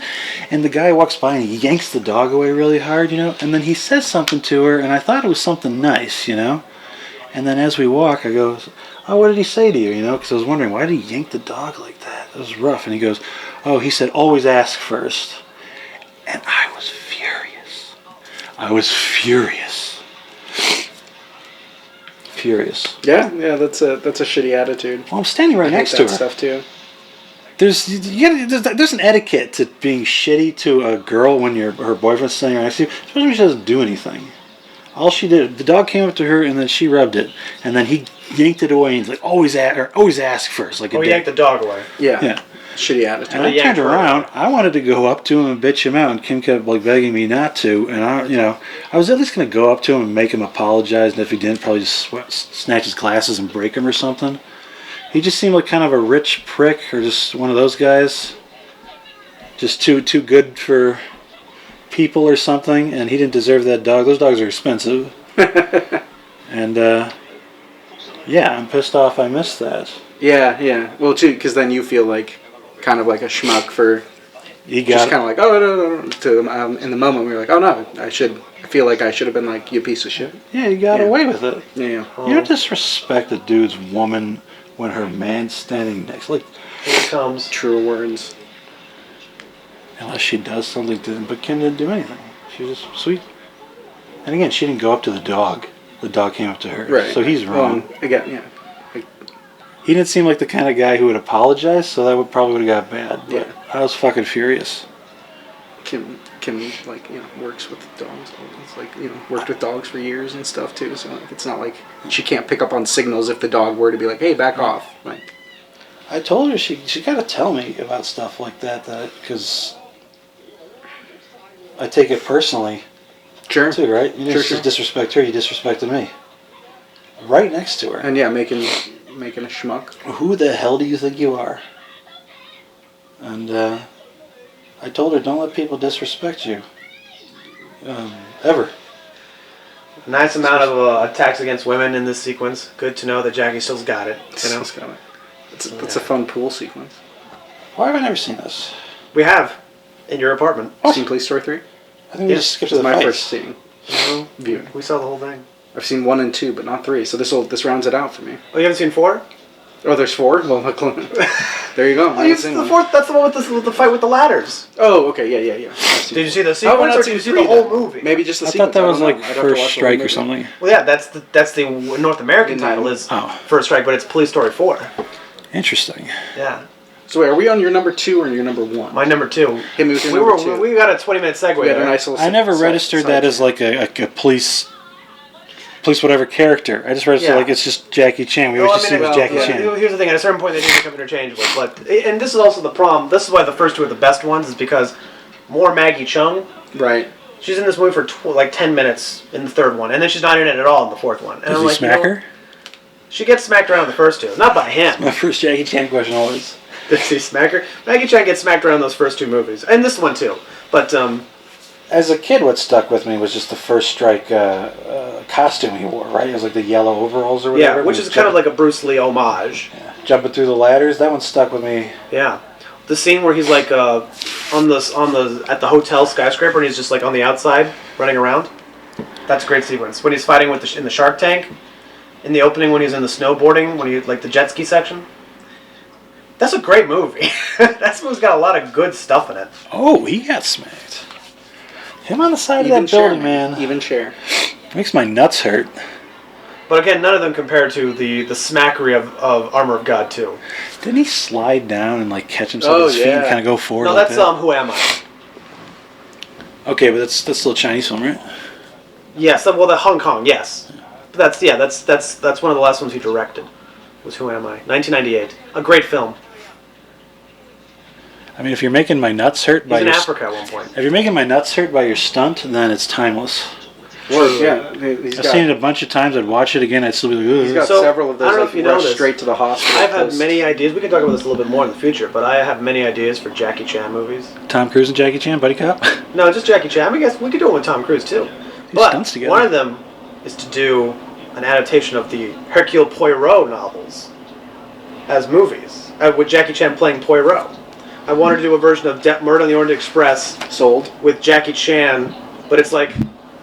and the guy walks by and he yanks the dog away really hard, and then he says something to her, and I thought it was something nice, and then as we walk, I go, oh, what did he say to you, because I was wondering, why did he yank the dog like that? It was rough, and he goes, oh, he said, always ask first, and I was furious. Yeah, that's a shitty attitude. Well, I'm standing right I hate next to that her. stuff too. There's an etiquette to being shitty to a girl when her boyfriend's standing right next to you, especially when she doesn't do anything. All she did, the dog came up to her and then she rubbed it, and then he yanked it away and he's like, always ask first, like a dick. Yanked the dog away. Yeah. Shitty attitude. And I turned around. I wanted to go up to him and bitch him out, and Kim kept begging me not to. And I was at least going to go up to him and make him apologize. And if he didn't, probably just snatch his glasses and break him or something. He just seemed like kind of a rich prick, or just one of those guys, just too good for people or something. And he didn't deserve that dog. Those dogs are expensive. And I'm pissed off. I missed that. Yeah. Well, too, because then you feel like kind of like a schmuck for just kind of like, oh, no. To in the moment, we were like, oh, no, I feel like I should have been like, you piece of shit. Yeah, you got away with it. Yeah. You don't disrespect a dude's woman when her man's standing next. Like, Here it comes. True words. unless she does something to him. But Kim didn't do anything. She was just sweet. And again, she didn't go up to the dog. The dog came up to her. Right. So he's wrong. Well, again, yeah. He didn't seem like the kind of guy who would apologize, so that probably would have got bad. But Yeah. I was fucking furious. Kim works with dogs. It's like, worked with dogs for years and stuff too. So it's not like she can't pick up on signals if the dog were to be like, hey, back off. Like, I told her she got to tell me about stuff like that, because I take it personally sure. too, right? You didn't Sure. just disrespect her, you disrespected me. Right next to her. And yeah, making a schmuck. Who the hell do you think you are? And I told her, don't let people disrespect you. Ever. Nice amount of attacks against women in this sequence. Good to know that Jackie still's got it. It's a fun pool sequence. Why have I never seen this? We have in your apartment. Seen Police Story 3? I think we just skipped to This the is my fights. first seeing. No, Viewing. we saw the whole thing. I've seen 1 and 2, but not 3. So this rounds it out for me. Oh, you haven't seen 4? Oh, there's 4. Well, look, there you go. Oh, you've seen the 4th. That's the one with the fight with the ladders. Oh, okay, yeah. Did you see the Oh, sequence, we're not or did you see seeing the 3 whole then. movie? Maybe just the I sequence. thought that I was don't know. like I'd have to watch First the whole Strike or movie. something. Well, yeah, that's the North American title is Oh. First Strike, but it's Police Story 4. Interesting. Yeah, So wait, are we on your number 2 or your number 1? my number 2. Hit me with your number 2. We got a 20-minute segue We had a there. nice little I never side- registered side that as track. like a police whatever character. I just registered Yeah. like it's just Jackie Chan. We Well, always just see it as Jackie well, Chan. Here's the thing: at a certain point, they do become interchangeable. But and this is also the problem. This is why the first 2 are the best ones, is because more Maggie Chung. Right. She's in this movie for like 10 minutes in the 3rd one, and then she's not in it at all in the 4th one. And Does I'm he like, smack her? She gets smacked around in the first 2, not by him. My first Jackie Chan question always. Does he smack her? Maggie Chung gets smacked around in those first 2 movies, and this one too. But as a kid, what stuck with me was just the First Strike costume he wore, right? It was like the yellow overalls or whatever. Yeah, which is kind of like a Bruce Lee homage. Jumping through the ladders. That one stuck with me. Yeah, the scene where he's like at the hotel skyscraper and he's just like on the outside running around. That's a great sequence. When he's fighting in the Shark Tank, in the opening when he's in the snowboarding, when he like the jet ski section. That's a great movie. That movie's got a lot of good stuff in it. Oh, he got smacked. Him on the side Even of that building, share, man. Even share. Makes my nuts hurt. But again, none of them compare to the smackery of Armor of God 2. Didn't he slide down and like catch himself Oh, with his feet and yeah. kind of go forward? No, like that's that? Who Am I? Okay, but that's still a Chinese film, right? Yes, well, the Hong Kong, yes. But that's one of the last ones he directed. Was Who Am I? 1998. A great film. I mean, if you're making my nuts hurt by He's in your Africa at one point. if you're making my nuts hurt by your stunt, then it's timeless. Yeah, he's I've got, seen it a bunch of times. I'd watch it again. I'd still be like, he's got ugh. So, several of I those don't know like if you know rush this. straight to the hospital. I've had post. many ideas. We can talk about this a little bit more in the future, but I have many ideas for Jackie Chan movies. Tom Cruise and Jackie Chan, buddy cop. No, just Jackie Chan. I guess we could do it with Tom Cruise too. But stunts together. one of them is to do an adaptation of the Hercule Poirot novels as movies, with Jackie Chan playing Poirot. I wanted to do a version of Murder on the Orient Express Sold. with Jackie Chan, but it's like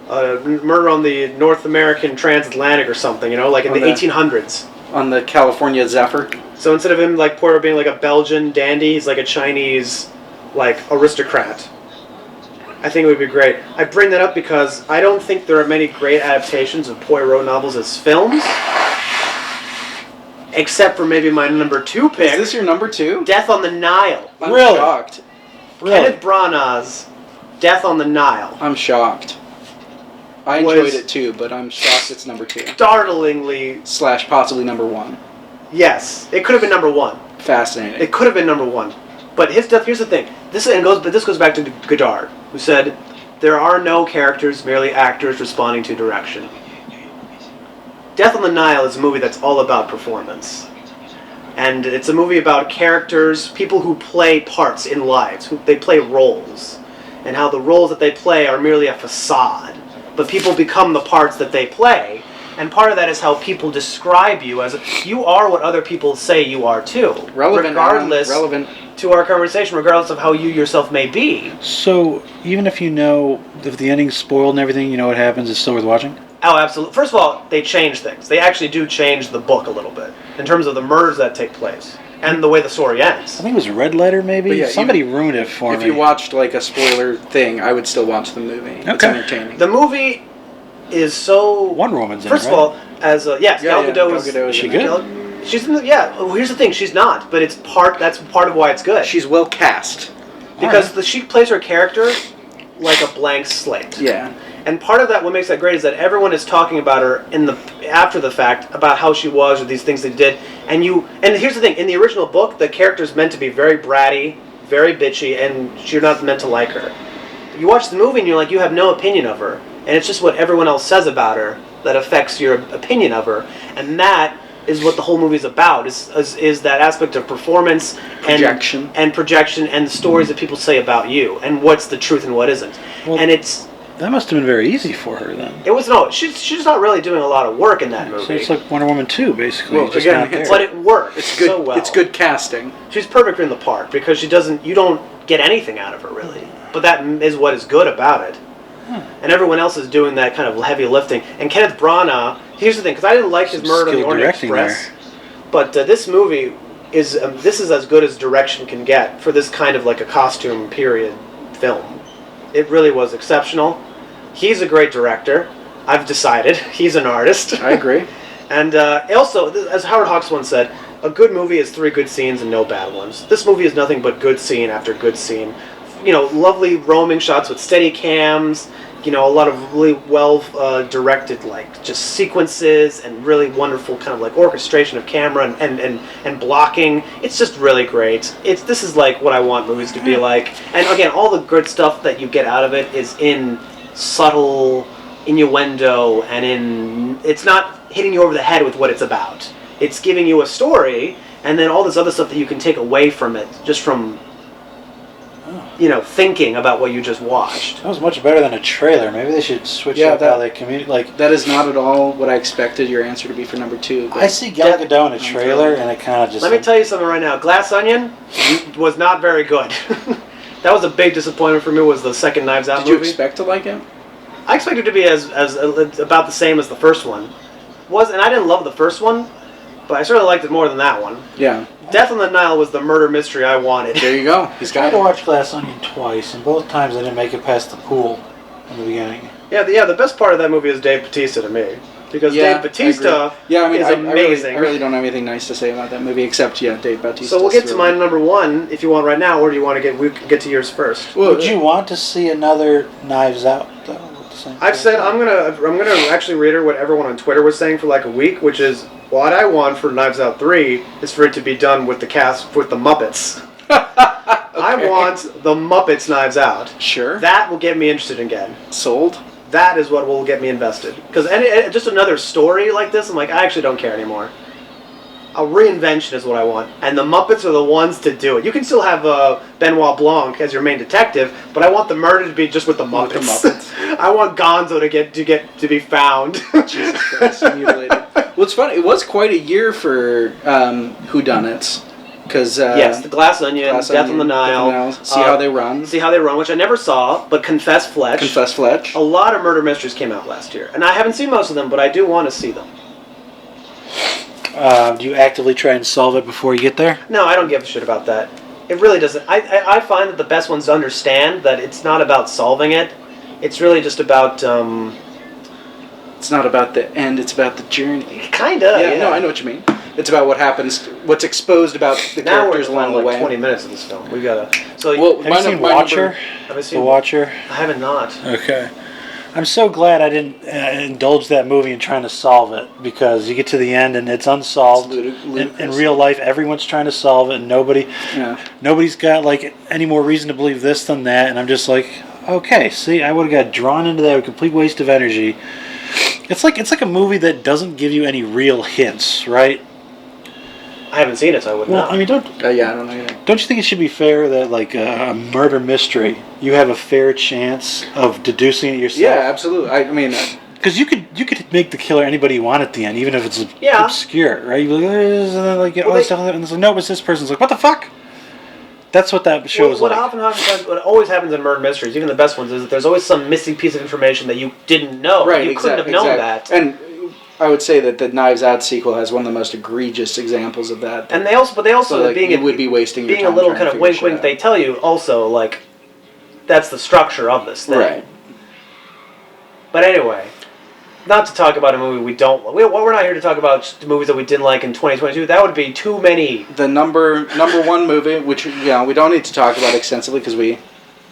Murder on the North American Transatlantic or something, you know, like in the 1800s. On the California Zephyr. So instead of him like Poirot being like a Belgian dandy, he's like a Chinese like aristocrat. I think it would be great. I bring that up because I don't think there are many great adaptations of Poirot novels as films, except for maybe my number 2 pick, Is this your number 2? Death on the Nile. I'm Really? shocked. Kenneth Branagh's Death on the Nile. I'm shocked. I Was- enjoyed it too, but I'm shocked it's number 2. Startlingly, / possibly number 1. yes, it could have been number 1. Fascinating. It could have been number 1. But his death. Here's the thing. This goes back to Godard, who said, "There are no characters, merely actors responding to direction." Death on the Nile is a movie that's all about performance, and it's a movie about characters, people who play parts in lives, they play roles, and how the roles that they play are merely a facade, but people become the parts that they play. And part of that is how people describe you as you are what other people say you are too. Relevant, regardless Alan, relevant. to our conversation, regardless of how you yourself may be. So even if you know if the ending's spoiled and everything, you know what happens, it's still worth watching? Oh, absolutely. First of all, they change things. They actually do change the book a little bit in terms of the murders that take place and the way the story ends. I think it was Red Letter, maybe? But yeah, Somebody ruined it for If me. you watched like a spoiler thing, I would still watch the movie. It's Okay. entertaining. The movie is so. Wonder Woman's in First it, of right? all, as yes, Gal Gadot Gal is. Gadot Is she in good? it. She's in the, yeah. Well, here's the thing. She's not, but it's part. That's part of why it's good. She's well cast. because she plays her character like a blank slate. Yeah. And part of that, what makes that great, is that everyone is talking about her after the fact about how she was or these things they did. And here's the thing: in the original book, the character's meant to be very bratty, very bitchy, and you're not meant to like her. You watch the movie and you're like, you have no opinion of her, and it's just what everyone else says about her that affects your opinion of her, and that is what the whole movie is about. Is that aspect of performance Projection. and projection and the stories that people say about you and what's the truth and what isn't. Well, And that must have been very easy for her then. it was no. She's not really doing a lot of work in that movie. So it's like Wonder Woman 2, basically. Well, just again, not there. it's but it works It's good. so well. It's good casting. She's perfect in the part because you don't get anything out of her really. But that is what is good about it. And everyone else is doing that kind of heavy lifting. And Kenneth Branagh, here's the thing, because I didn't like his Some Murder on the skilled Orient directing Express, but this movie is this is as good as direction can get for this kind of like a costume period film. It really was exceptional. He's a great director. I've decided he's an artist. I agree. And also, as Howard Hawks once said, a good movie is 3 good scenes and no bad ones. This movie is nothing but good scene after good scene. You know, lovely roaming shots with steady cams. You know, a lot of really well directed, like just sequences and really wonderful kind of like orchestration of camera and blocking. It's just really great. This is like what I want movies to be like. And again, all the good stuff that you get out of it is in subtle innuendo and it's not hitting you over the head with what it's about. It's giving you a story and then all this other stuff that you can take away from it just from thinking about what you just watched. That was much better than a trailer. Maybe they should switch up how they communicate. Like, that is not at all what I expected your answer to be for number 2. I see Gal Gadot in a trailer, and it kind of just. Let me tell you something right now. Glass Onion was not very good. That was a big disappointment for me. Was the second Knives Out Did you movie? expect to like it? I expected it to be as about the same as the first one. And I didn't love the first one, but I certainly liked it more than that one. Yeah. Death on the Nile was the murder mystery I wanted. There you go. I tried to watch Glass Onion twice, and both times I didn't make it past the pool in the beginning. Yeah, the best part of that movie is Dave Bautista to me. Because Dave Bautista is amazing. I really don't have anything nice to say about that movie, except, Dave Bautista. So we'll get to my number 1 if you want right now, or do you want to we can get to yours first? Well, would you want to see another Knives Out, though? I've said I'm gonna actually reiterate what everyone on Twitter was saying for like a week, which is what I want for Knives Out 3 is for it to be done with the cast with the Muppets. I want the Muppets Knives Out. Sure. That will get me interested again. Sold. That is what will get me invested. Because just another story like this, I'm like, I actually don't care anymore. A reinvention is what I want, and the Muppets are the ones to do it. You can still have Benoit Blanc as your main detective, but I want the murder to be just with the Muppets. I want Gonzo to be found. Jesus Christ, mutilated. Well, it's funny. It was quite a year for whodunits, because yes, the Glass Onion, Death on the Nile, See How They Run, which I never saw, but Confess Fletch. A lot of murder mysteries came out last year, and I haven't seen most of them, but I do want to see them. Do you actively try and solve it before you get there? No, I don't give a shit about that. It really doesn't. I find that the best ones understand that it's not about solving it. It's really just about... It's not about the end, it's about the journey. Kinda, yeah. No, I know what you mean. It's about what happens, what's exposed about the characters along the way. 20 minutes of this film. We gotta... So, have you seen Watcher? Have I seen The Watcher? I haven't not. Okay. I'm so glad I didn't indulge that movie in trying to solve it, because you get to the end and it's unsolved. In real life, everyone's trying to solve it, and nobody's got like any more reason to believe this than that. And I'm just like, okay, see, I would have got drawn into that, a complete waste of energy. It's like a movie that doesn't give you any real hints, right? I haven't seen it, so I wouldn't know. I mean, don't I don't know either. Don't you think it should be fair that, like a murder mystery, you have a fair chance of deducing it yourself? Yeah, absolutely. I mean, because you could make the killer anybody you want at the end, even if it's obscure, right? You'd be like, all this stuff, and it's like, no, it's this person's like, what the fuck? That's what that show is like. What always happens in murder mysteries, even the best ones, is that there's always some missing piece of information that you didn't know. Right, you couldn't have known that. And I would say that the Knives Out sequel has one of the most egregious examples of that. And they also you would be wasting your time. Being a little kind of wink, they tell you also, like, that's the structure of this thing. Right. But anyway, not to talk about a movie we don't. We're not here to talk about the movies that we didn't like in 2022. That would be too many. The number one movie, which we don't need to talk about extensively because we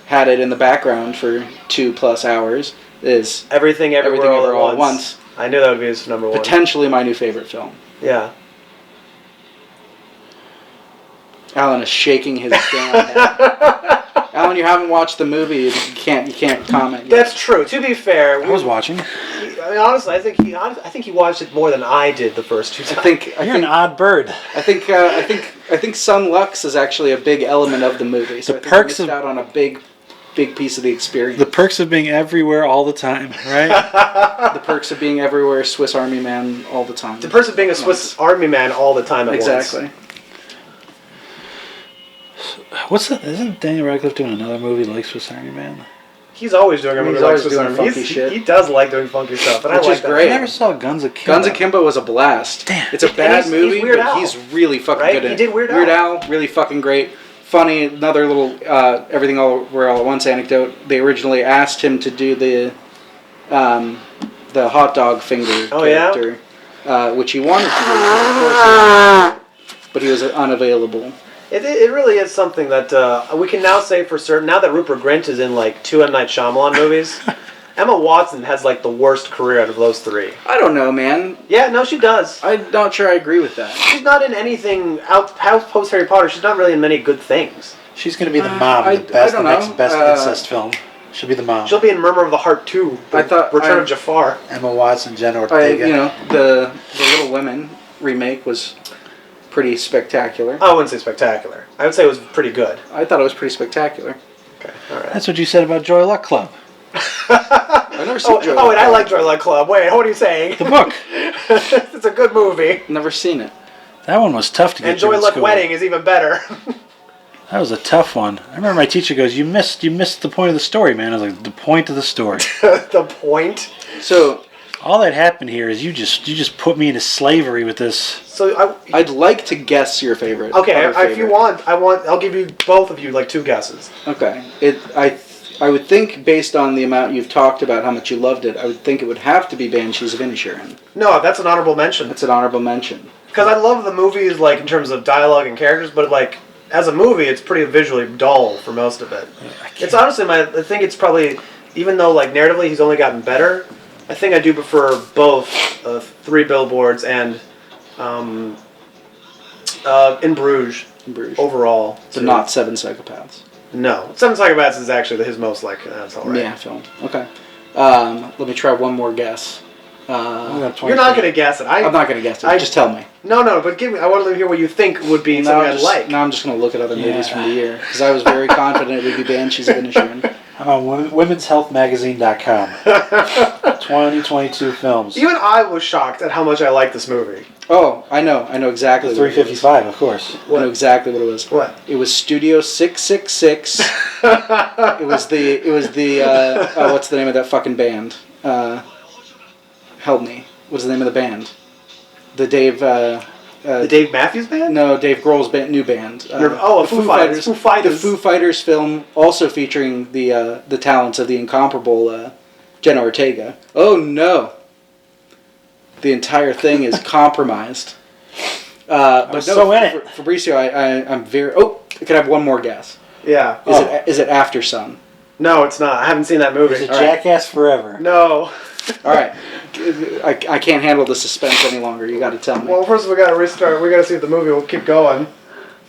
had it in the background for 2+ hours, is Everything Everywhere All at Once. I knew that would be his number 1. Potentially my new favorite film. Yeah. Alan is shaking his damn head. Alan, you haven't watched the movie. You can't comment yet. That's true. To be fair, I was watching. Honestly, I think he watched it more than I did the first 2 times. You're an odd bird. I think Sun Lux is actually a big element of the movie. So the perks missed out on a big piece of the experience. The perks of being everywhere all the time, right? The perks of being everywhere, Swiss Army Man all the time. The perks of being a Swiss Army Man all the time at once. Exactly. Isn't Daniel Radcliffe doing another movie like Swiss Army Man? He's always doing funky shit. He does like doing funky stuff, and which is great. I never saw Guns Akimbo. Guns Akimbo was a blast. Damn. It's a bad movie, he's Weird but Al. he's really fucking good in it. He did Weird Al. Weird Al, really fucking great. Funny, another little Everything All Where All at Once anecdote. They originally asked him to do the hot dog finger character, which he wanted to do, of course, but he was unavailable. It really is something that we can now say for certain. Now that Rupert Grint is in like 2 M. Night Shyamalan movies, Emma Watson has like the worst career out of those 3. I don't know, man. Yeah, no, she does. I'm not sure I agree with that. She's not in anything post Harry Potter. She's not really in many good things. She's going to be the mom in the next best incest film. She'll be the mom. She'll be in Murmur of the Heart 2. Return of Jafar. Emma Watson, Jenna Ortega. The Little Women remake was pretty spectacular. I wouldn't say spectacular. I would say it was pretty good. I thought it was pretty spectacular. Okay, all right. That's what you said about Joy Luck Club. I've never seen Joy Oh, Luck and I Club. like Joy Luck Club. Wait, what are you saying? The book. It's a good movie. Never seen it. That one was tough to get And through Joy in Luck school. Wedding is even better. That was a tough one. I remember my teacher goes, "You missed the point of the story, man." I was like, "The point of the story." The point. So All that happened here is you just put me into slavery with this. So I'd like to guess your favorite. okay, other if you favorite. want, I'll give you both of you like 2 guesses. Okay. I would think, based on the amount you've talked about how much you loved it, I would think it would have to be Banshees of Inisherin. No, that's an honorable mention. That's an honorable mention. Because I love the movies, like in terms of dialogue and characters, but like as a movie, it's pretty visually dull for most of it. It's honestly I think it's probably, even though like narratively he's only gotten better, I think I do prefer both 3 Billboards and In Bruges In Bruges. overall. But not Seven Psychopaths. No, 7 Psychopaths is actually his most like that's all right. Yeah, film. Okay. Let me try one more guess. You're not gonna guess it. I'm not going to guess it. Just tell me. No, but give me. I want to hear what you think would be something I'd like. Now I'm just going to look at other movies from the year. Because I was very confident it would be Banshees of Inisherin. I'm on womenshealthmagazine.com. 2022 films. Even I was shocked at how much I like this movie. Oh, I know exactly. The what it was. 355, of course. I know exactly what it was. What? It was Studio 666. It was the what's the name of that fucking band? Help me. What's the name of the band? The Dave. The Dave Matthews Band? No, Dave Grohl's new band. The Foo Fighters. Foo Fighters. The Foo Fighters film, also featuring the talents of the incomparable Jenna Ortega. Oh no! The entire thing is compromised. But was so in it. Fabricio, I'm very. Oh, I could have one more guess. Yeah. Is it After Sun? No, it's not. I haven't seen that movie. Is it Jackass Forever? No. All right, I can't handle the suspense any longer. You got to tell me. Well, first we gotta restart. We gotta see if the movie will keep going.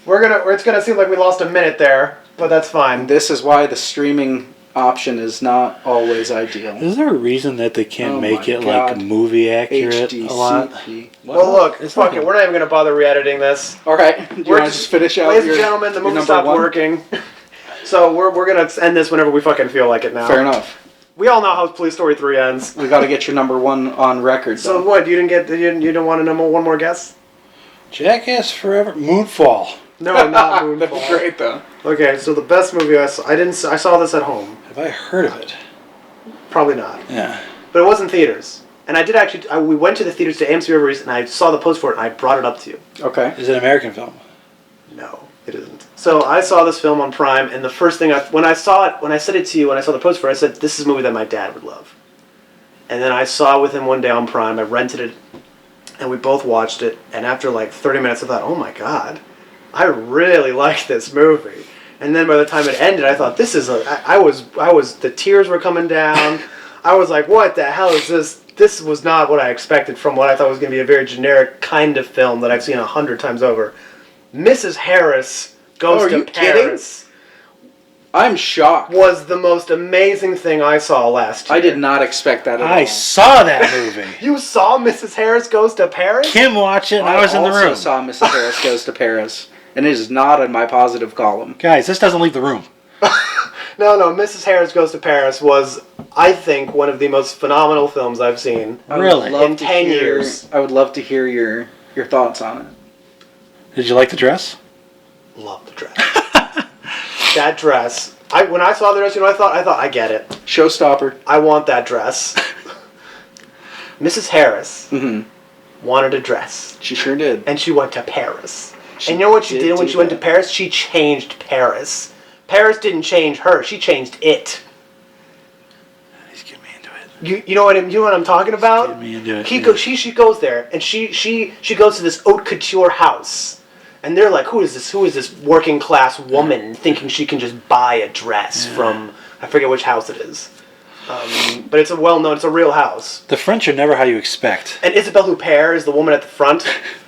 It's gonna seem like we lost a minute there, but that's fine. This is why the streaming option is not always ideal. Is there a reason that they can't Oh make my it God. like movie accurate a lot? HDCP. Well, look, It's fuck not it. We're not even gonna bother re-editing this. All right, do you want to just finish out ladies your, and gentlemen, the your movie number stopped 1? working. So we're gonna end this whenever we fucking feel like it now. Fair enough. We all know how Police Story 3 ends. We got to get your number 1 on record. So though. what? You don't want to know one more guess? Jackass Forever? Moonfall. No, not Moonfall. That'd be great though. Okay, so the best movie I saw, I saw this at home. Have I heard of it? Probably not. Yeah. But it was in theaters. And I did actually, we went to the theaters to AMC Rivers and I saw the post for it and I brought it up to you. Okay. Is it an American film? No, it isn't. So I saw this film on Prime and the first thing, when I said it to you, when I saw the post for it, I said, this is a movie that my dad would love. And then I saw it with him one day on Prime, I rented it, and we both watched it, and after like 30 minutes I thought, oh my god, I really like this movie. And then by the time it ended, I thought, the tears were coming down. I was like, what the hell is this? This was not what I expected from what I thought was going to be a very generic kind of film that I've seen 100 times over. Mrs. Harris Goes to Paris I'm shocked. was the most amazing thing I saw last year. I did not expect that at all. I saw that movie. You saw Mrs. Harris Goes to Paris? Kim watched it and I was in the also room. saw Mrs. Harris Goes to Paris, and it is not in my positive column. Guys, this doesn't leave the room. No, Mrs. Harris Goes to Paris was, I think, one of the most phenomenal films I've seen. Really? In 10 years. I would love to hear your thoughts on it. Did you like the dress? Love the dress. That dress. When I saw the dress, you know what I thought? I thought, I get it. Showstopper. I want that dress. Mrs. Harris wanted a dress. She sure did. And she went to Paris. And you know what she did when she went to Paris? She changed Paris. Paris didn't change her. She changed it. He's getting me into it. You know what I'm talking about? Get me into it. She goes there and she goes to this haute couture house. And they're like, who is this working class woman thinking she can just buy a dress from, I forget which house it is. But it's it's a real house. The French are never how you expect. And Isabelle Huppert is the woman at the front.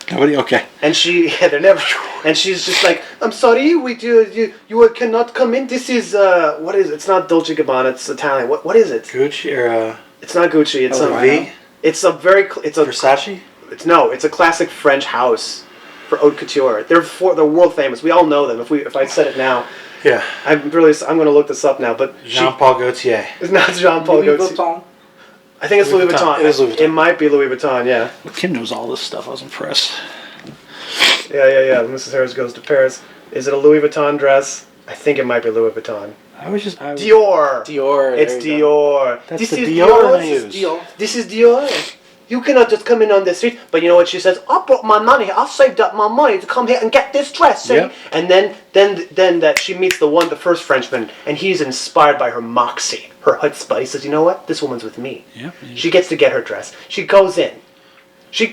Nobody? Okay. And they're never, and she's just like, I'm sorry, you cannot come in. This is, what is it? It's not Dolce Gabbana, it's Italian. What is it? Gucci or It's not Gucci, it's V? It's a Versace? It's a classic French house for haute couture. They're world famous. We all know them. If I said it now, Yeah. I'm going to look this up now, but Jean-Paul Gaultier. it's not Jean-Paul Louis Gaultier. Vuitton. I think it's Louis Vuitton. It is Louis Vuitton. It might be Louis Vuitton, yeah. Kim knows all this stuff. I was impressed. Yeah. Mrs. Harris Goes to Paris. Is it a Louis Vuitton dress? I think it might be Louis Vuitton. Dior. Dior. It's Dior. That's This the is Dior I This is use. Dior. This is Dior. You cannot just come in on the street. But you know what she says? I brought my money. I saved up my money to come here and get this dress. See? Yep. And then that she meets the first Frenchman, and he's inspired by her moxie, her chutzpah. He says, you know what? This woman's with me. Yep. She gets to get her dress. She goes in. She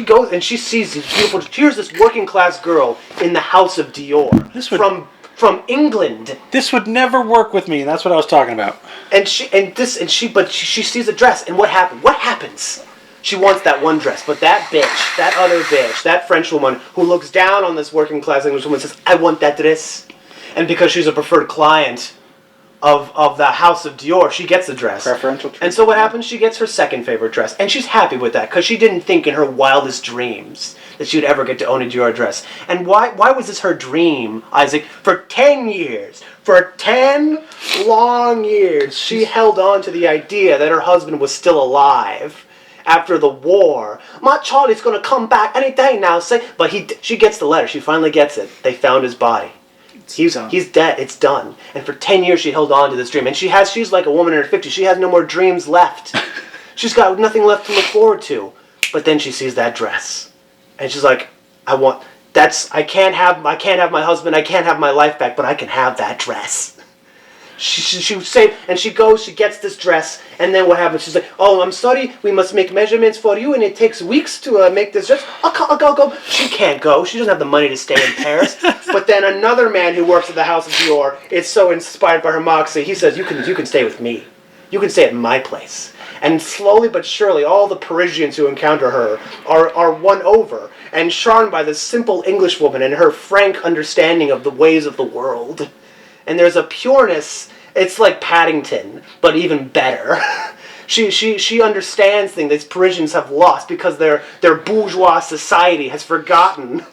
goes and she sees this beautiful. Here's this working class girl in the house of Dior. This would- from England. This would never work with me, and that's what I was talking about. But she sees a dress, and what happened? What happens? She wants that one dress, but that bitch, that other bitch, that French woman who looks down on this working class English woman says, I want that dress. And because she's a preferred client of the House of Dior, she gets the dress. Preferential treatment. And so what happens? She gets her second favorite dress, and she's happy with that because she didn't think in her wildest dreams that she would ever get to own a Dior dress. And why was this her dream, Isaac? For 10 years, for 10 long years, she held on to the idea that her husband was still alive after the war. My Charlie's gonna come back any day now, say. But she gets the letter. She finally gets it. They found his body. He's dead. It's done. And for 10 years she held on to this dream. And she's like a woman in her 50s. She has no more dreams left. She's got nothing left to look forward to. But then she sees that dress. And she's like, I can't have my husband, I can't have my life back, but I can have that dress. She would say, and she goes, she gets this dress, and then what happens? She's like, oh, I'm sorry, we must make measurements for you, and it takes weeks to make this dress. I'll go. She can't go. She doesn't have the money to stay in Paris. But then another man who works at the House of Dior is so inspired by her moxie, he says, you can stay with me. You can stay at my place. And slowly but surely, all the Parisians who encounter her are won over and charmed by this simple English woman and her frank understanding of the ways of the world. And there's a pureness. It's like Paddington, but even better. She understands things that Parisians have lost because their bourgeois society has forgotten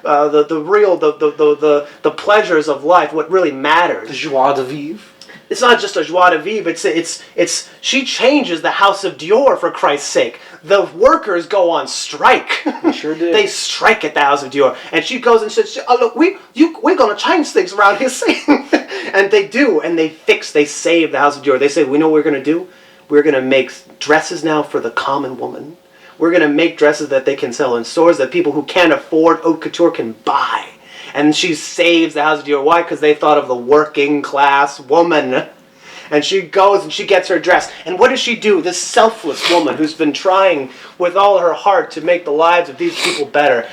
the pleasures of life. What really matters. The joie de vivre. It's not just a joie de vivre. It's she changes the House of Dior, for Christ's sake. The workers go on strike. They sure did. They strike at the House of Dior, and she goes and says, "Oh look, we're gonna change things around here." And they do, and they save the House of Dior. They say, "We know what we're gonna do. We're gonna make dresses now for the common woman. We're gonna make dresses that they can sell in stores that people who can't afford haute couture can buy." And she saves the House of Dior. Why? Because they thought of the working class woman. And she goes and she gets her dress. And what does she do? This selfless woman who's been trying with all her heart to make the lives of these people better.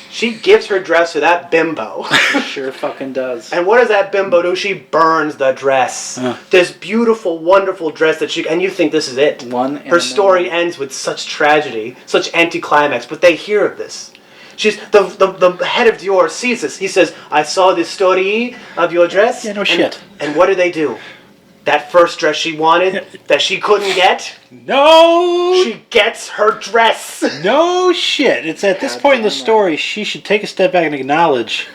She gives her dress to that bimbo. She sure fucking does. And what does that bimbo do? She burns the dress. This beautiful, wonderful dress and you think this is it. Her story ends with such tragedy, such anticlimax, but they hear of this. She's the head of Dior sees this. He says, I saw this story of your dress. Yeah, no shit. And what do? That first dress she wanted, that she couldn't get, No! she gets her dress. No shit. It's at this point in the story, she should take a step back and acknowledge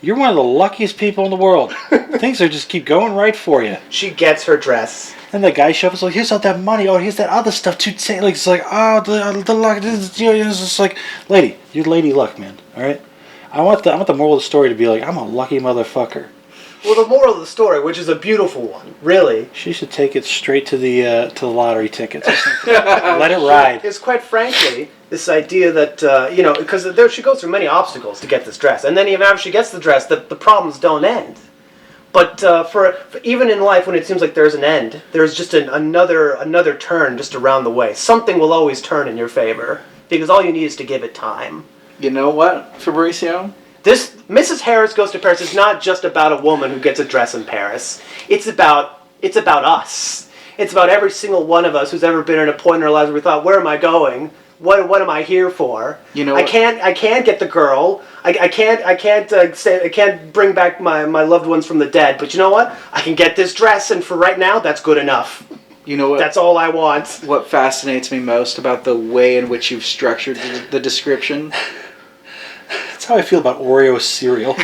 you're one of the luckiest people in the world. Things are just keep going right for you. She gets her dress. And the guy shows up, like, here's all that money. Oh, here's that other stuff too. Like, it's like, oh, the luck. It's just like, lady, you're lady luck, man. All right. I want the moral of the story to be like, I'm a lucky motherfucker. Well, the moral of the story, which is a beautiful one, really, She should take it straight to the lottery tickets or something. Let it ride. is quite frankly this idea that because she goes through many obstacles to get this dress, and then even after she gets the dress, the problems don't end. But for even in life, when it seems like there's an end, there's just another turn just around the way. Something will always turn in your favor because all you need is to give it time. You know what, Fabricio? This Mrs. Harris Goes to Paris is not just about a woman who gets a dress in Paris. It's about us. It's about every single one of us who's ever been at a point in our lives where we thought, where am I going? What am I here for? You know, I can't get the girl. I can't bring back my loved ones from the dead. But you know what? I can get this dress, and for right now, that's good enough. You know what? That's all I want. What fascinates me most about the way in which you've structured the description. That's how I feel about Oreo cereal.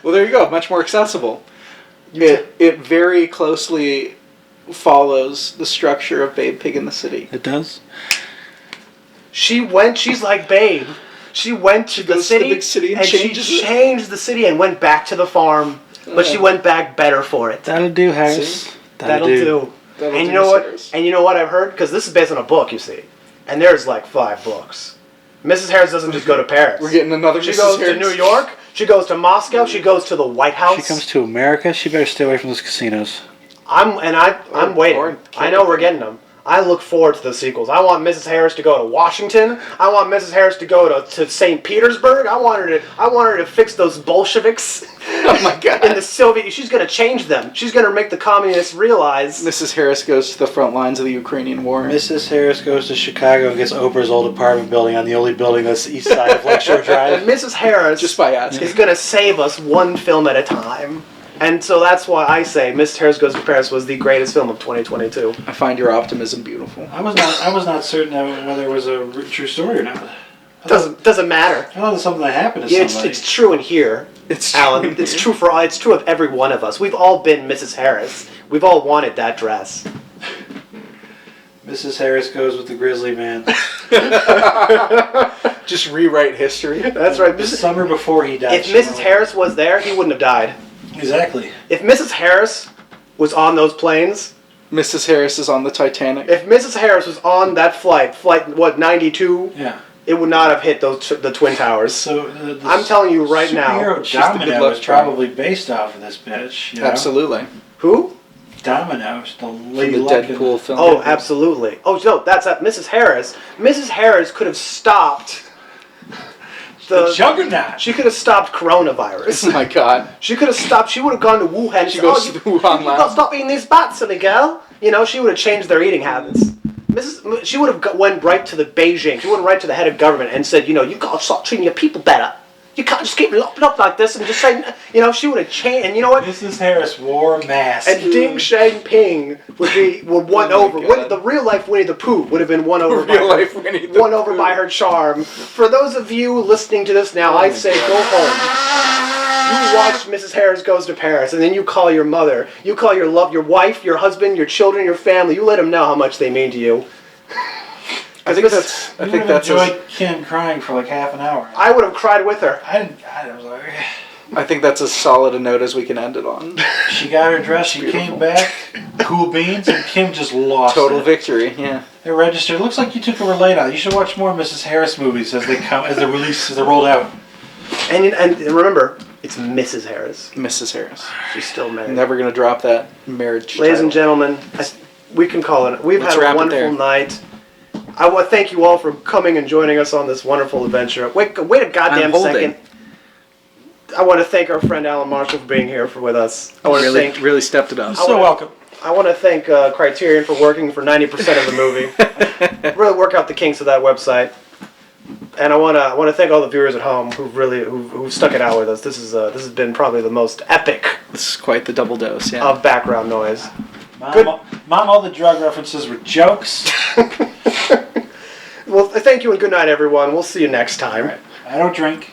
Well, there you go. Much more accessible. It very closely follows the structure of Babe Pig in the City. It does. She's like Babe. She went to the goes to the city, big city and she changes it. changed the city and went back to the farm. But she went back better for it. That'll do, Harris. See? That'll do. That'll And do, you know what? Harris. And you know what I've heard? Because this is based on a book, you see. And there's like 5 books. Mrs. Harris doesn't just go to Paris. We're getting another She Mrs. goes Harris. to New York. She goes to Moscow. She goes to the White House. She comes to America. She better stay away from those casinos. I'm waiting. or I know we're getting them. I look forward to the sequels. I want Mrs. Harris to go to Washington. I want Mrs. Harris to go to St. Petersburg. I want her to fix those Bolsheviks Oh my God. in the Soviet. She's gonna change them. She's gonna make the communists realize. Mrs. Harris goes to the front lines of the Ukrainian war. Mrs. Harris goes to Chicago and gets Oprah's old apartment building on the only building that's east side of Lakeshore And Drive. Mrs. Harris Just by asking. is gonna save us one film at a time. And so that's why I say Mrs. Harris Goes to Paris was the greatest film of 2022. I find your optimism beautiful. I was not certain whether it was a true story or not. Doesn't matter. I thought it was something that happened to Yeah, somebody. it's true in here. It's Alan, it's true for all. It's true of every one of us. We've all been Mrs. Harris. We've all wanted that dress. Mrs. Harris goes with the Grizzly Man. Just rewrite history. That's right. The summer before he died. If Mrs. Harris was there, he wouldn't have died. Exactly. If Mrs. Harris was on those planes, Mrs. Harris is on the Titanic. if Mrs. Harris was on that flight 92, Yeah. it would not have hit the Twin Towers. So I'm telling you right now. superhero She's the good Domino luck is charm. probably based off of this bitch. You know? Absolutely. Who? Domino, the From lady the luck in Deadpool film. Oh, absolutely. Oh, no, that's Mrs. Harris. Mrs. Harris could have stopped the juggernaut. She could have stopped coronavirus. Oh my God. She could have stopped. She would have gone to Wuhan. She goes to the Wuhan You lab. got to stop eating these bats, silly girl. You know, she would have changed their eating habits. She would have went right to the Beijing. She went right to the head of government and said, you know, you got to start treating your people better. You can't just keep locked up like this and just say, you know, she would have changed. And you know what? Mrs. Harris wore a mask. And Ding Shang Ping would won Oh my over. God. The real life Winnie the Pooh would have been won over. Real life Winnie the won over Pooh. by her charm. For those of you listening to this now, I say go home. You watch Mrs. Harris Goes to Paris, and then you call your mother. You call your wife, your husband, your children, your family. You let them know how much they mean to you. I think that's. I think that's. enjoyed Kim crying for like half an hour. I would have cried with her. I was like, I think that's as solid a note as we can end it on. she got her dress. She came back, cool beans, and Kim just lost. Total it. victory. Yeah. It registered. Looks like you took her late out. You should watch more Mrs. Harris movies as they come, as they're released, as they're rolled out. And remember, it's Mrs. Harris. Mrs. Harris. She's still married. Never gonna drop that marriage. Ladies and title. gentlemen, we can call it. We've Let's had wrap a it wonderful there. night. I want to thank you all for coming and joining us on this wonderful adventure. Wait a goddamn I'm holding. second. I want to thank our friend Alan Marshall for being here with us. I want to Really, thank. really stepped it up. So welcome. I want to thank Criterion for working for 90% of the movie. Really work out the kinks of that website. And I want to thank all the viewers at home who've stuck it out with us. This has been probably the most epic This is quite the double dose. Yeah. of background noise. Mom, all the drug references were jokes. Well, thank you and good night, everyone. We'll see you next time. I don't drink.